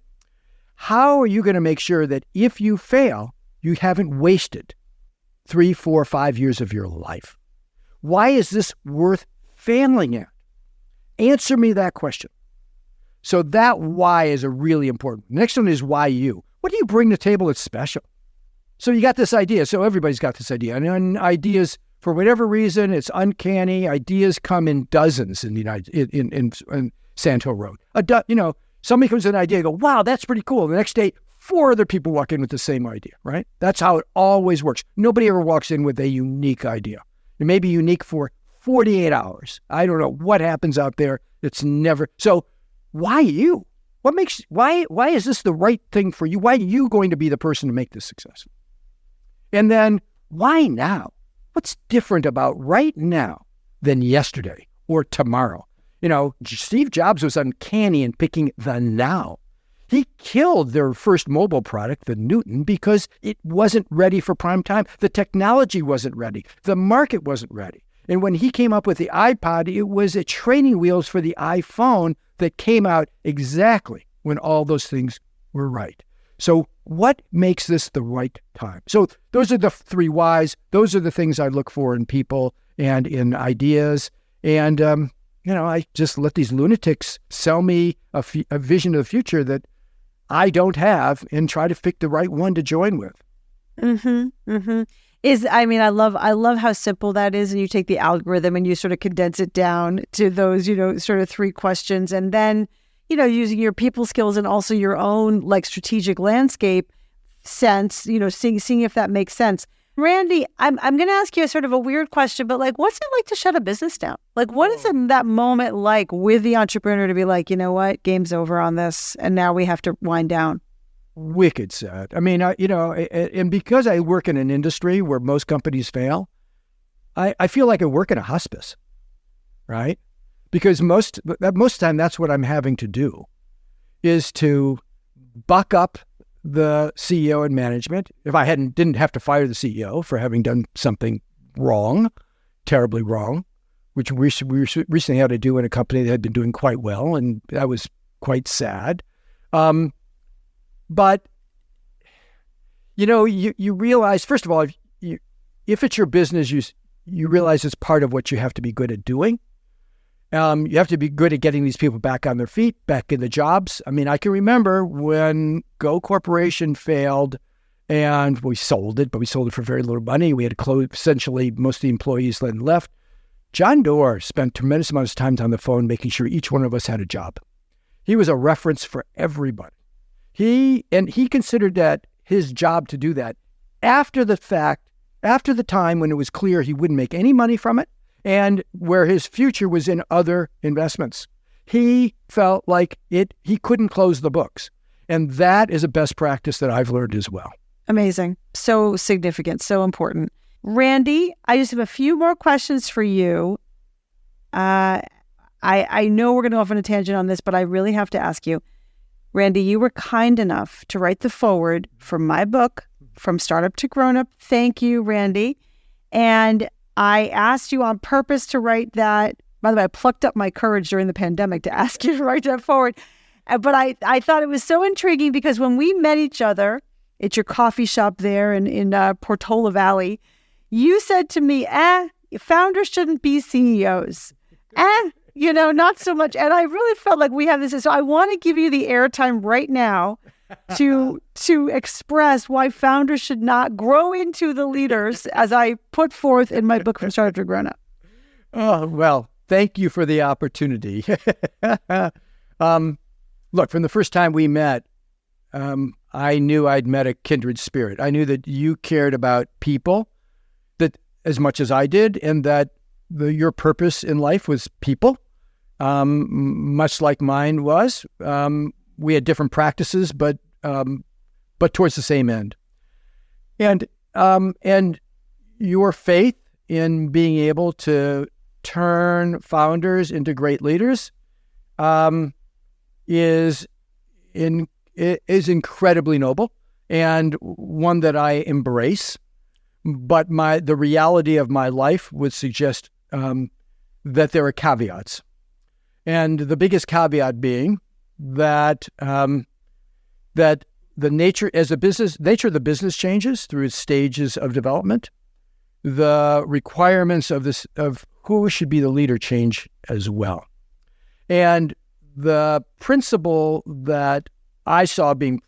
How are you going to make sure that if you fail, you haven't wasted 3, 4, 5 years of your life? Why is this worth failing at? Answer me that question. So that why is a really important. Next one is why you. What do you bring to the table that's special? So you got this idea. So everybody's got this idea. And ideas, for whatever reason, it's uncanny. Ideas come in dozens in the in Sand Hill Road. Somebody comes with an idea, go, wow, that's pretty cool. The next day, 4 other people walk in with the same idea, right? That's how it always works. Nobody ever walks in with a unique idea. It may be unique for 48 hours. I don't know what happens out there. It's never. So why you? Why is this the right thing for you? Why are you going to be the person to make this successful? And then why now? What's different about right now than yesterday or tomorrow? Steve Jobs was uncanny in picking the now. He killed their first mobile product, the Newton, because it wasn't ready for prime time. The technology wasn't ready. The market wasn't ready. And when he came up with the iPod, it was a training wheels for the iPhone that came out exactly when all those things were right. So what makes this the right time? So those are the 3 whys. Those are the things I look for in people and in ideas. And, I just let these lunatics sell me a vision of the future that I don't have and try to pick the right one to join with. Mm-hmm. Mm-hmm. I love how simple that is. And you take the algorithm and you sort of condense it down to those, sort of 3 questions. And then, using your people skills and also your own like strategic landscape sense, seeing if that makes sense. Randy, I'm going to ask you a sort of a weird question, but like, what's it like to shut a business down? Like, what is it that moment like with the entrepreneur to be like, you know what, game's over on this, and now we have to wind down? Wicked sad. And because I work in an industry where most companies fail, I feel like I work in a hospice, right? Because most of the time, that's what I'm having to do, is to buck up the CEO and management. If I didn't have to fire the CEO for having done something wrong, terribly wrong, which we recently had to do in a company that had been doing quite well, and that was quite sad. But you realize, first of all, if it's your business, you realize it's part of what you have to be good at doing. You have to be good at getting these people back on their feet, back in the jobs. I can remember when GO Corporation failed and we sold it, but we sold it for very little money. We had to close, essentially most of the employees then left. John Doerr spent tremendous amounts of time on the phone making sure each one of us had a job. He was a reference for everybody. He considered that his job to do that after the fact, after the time when it was clear he wouldn't make any money from it, and where his future was in other investments. He felt like he couldn't close the books. And that is a best practice that I've learned as well. Amazing. So significant, so important. Randy, I just have a few more questions for you. I know we're going to go off on a tangent on this, but I really have to ask you. Randy, you were kind enough to write the foreword for my book, From Startup to Grown Up. Thank you, Randy. And I asked you on purpose to write that. By the way, I plucked up my courage during the pandemic to ask you to write that forward. But I thought it was so intriguing because when we met each other at your coffee shop there in Portola Valley, you said to me, founders shouldn't be CEOs. Not so much. And I really felt like we have this. So I want to give you the airtime right now to express why founders should not grow into the leaders as I put forth in my book, From Startup to Grown Up. Oh, well, thank you for the opportunity. Look, from the first time we met, I knew I'd met a kindred spirit. I knew that you cared about people that as much as I did, and that your purpose in life was people, much like mine was. we had different practices, but towards the same end. And your faith in being able to turn founders into great leaders is incredibly noble and one that I embrace. But the reality of my life would suggest that there are caveats, and the biggest caveat being that that the nature of the business changes through its stages of development. The requirements of who should be the leader change as well. And the principle that I saw being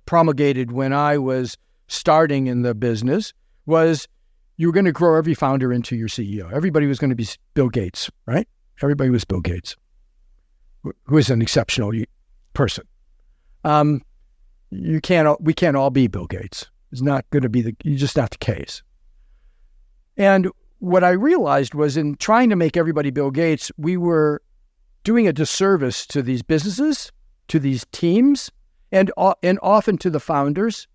promulgated when I was starting in the business was you were going to grow every founder into your CEO. Everybody was going to be Bill Gates, right? Everybody was Bill Gates, who is an exceptional person. We can't all be Bill Gates. It's not going to be just not the case. And what I realized was in trying to make everybody Bill Gates, we were doing a disservice to these businesses, to these teams, and often to the founders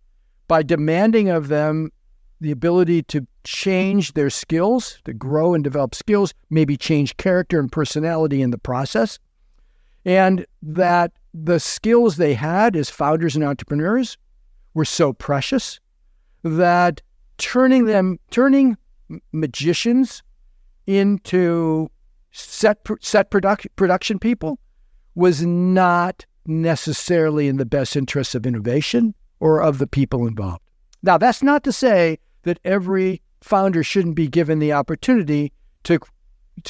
by demanding of them the ability to change their skills, to grow and develop skills, maybe change character and personality in the process, and that the skills they had as founders and entrepreneurs were so precious that turning magicians into set production people was not necessarily in the best interests of innovation or of the people involved. Now, that's not to say that every founder shouldn't be given the opportunity to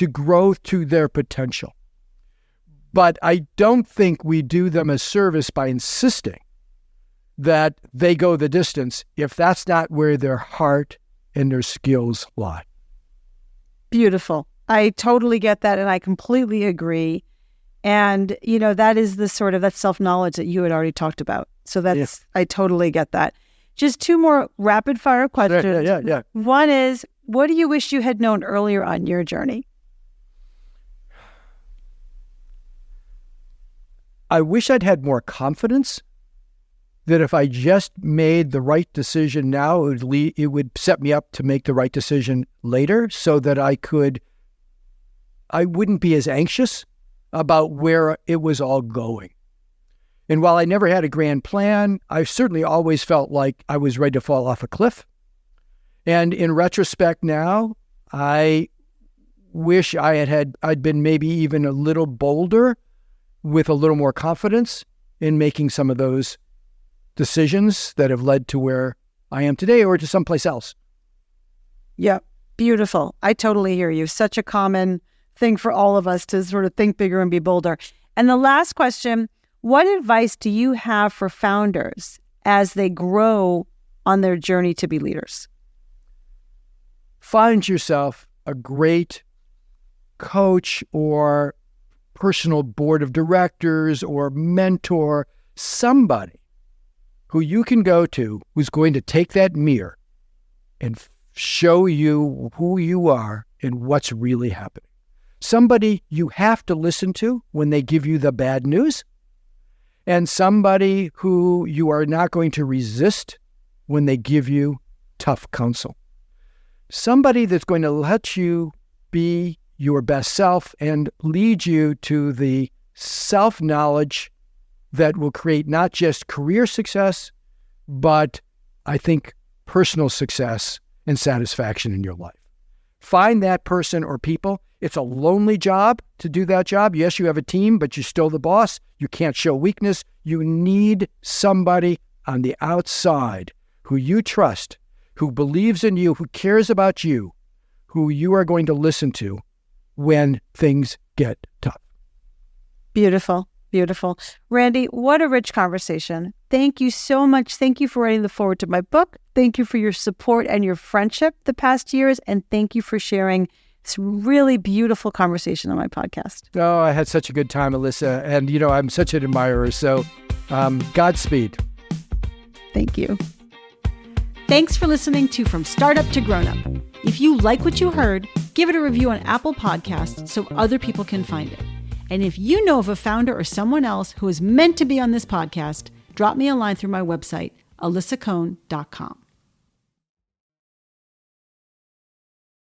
grow to their potential. But I don't think we do them a service by insisting that they go the distance if that's not where their heart and their skills lie. Beautiful. I totally get that, and I completely agree. And, that is the sort of that self-knowledge that you had already talked about. So that's, I totally get that. Just two more rapid fire questions. Yeah. One is, what do you wish you had known earlier on your journey? I wish I'd had more confidence that if I just made the right decision now, it would set me up to make the right decision later so that I wouldn't be as anxious about where it was all going. And while I never had a grand plan, I certainly always felt like I was ready to fall off a cliff. And in retrospect now, I wish I'd been maybe even a little bolder with a little more confidence in making some of those decisions that have led to where I am today or to someplace else. Yeah, beautiful. I totally hear you. Such a common thing for all of us to sort of think bigger and be bolder. And the last question, what advice do you have for founders as they grow on their journey to be leaders? Find yourself a great coach or personal board of directors or mentor, somebody who you can go to who's going to take that mirror and show you who you are and what's really happening. Somebody you have to listen to when they give you the bad news, and somebody who you are not going to resist when they give you tough counsel. Somebody that's going to let you be your best self and lead you to the self-knowledge that will create not just career success, but I think personal success and satisfaction in your life. Find that person or people. It's a lonely job to do that job. Yes, you have a team, but you're still the boss. You can't show weakness. You need somebody on the outside who you trust, who believes in you, who cares about you, who you are going to listen to when things get tough. Beautiful. Beautiful. Randy, what a rich conversation. Thank you so much. Thank you for writing the foreword to my book. Thank you for your support and your friendship the past years. And thank you for sharing this really beautiful conversation on my podcast. Oh, I had such a good time, Alyssa. And, I'm such an admirer. So Godspeed. Thank you. Thanks for listening to From Startup to Grown Up. If you like what you heard, give it a review on Apple Podcasts so other people can find it. And if you know of a founder or someone else who is meant to be on this podcast, drop me a line through my website, alyssacohn.com.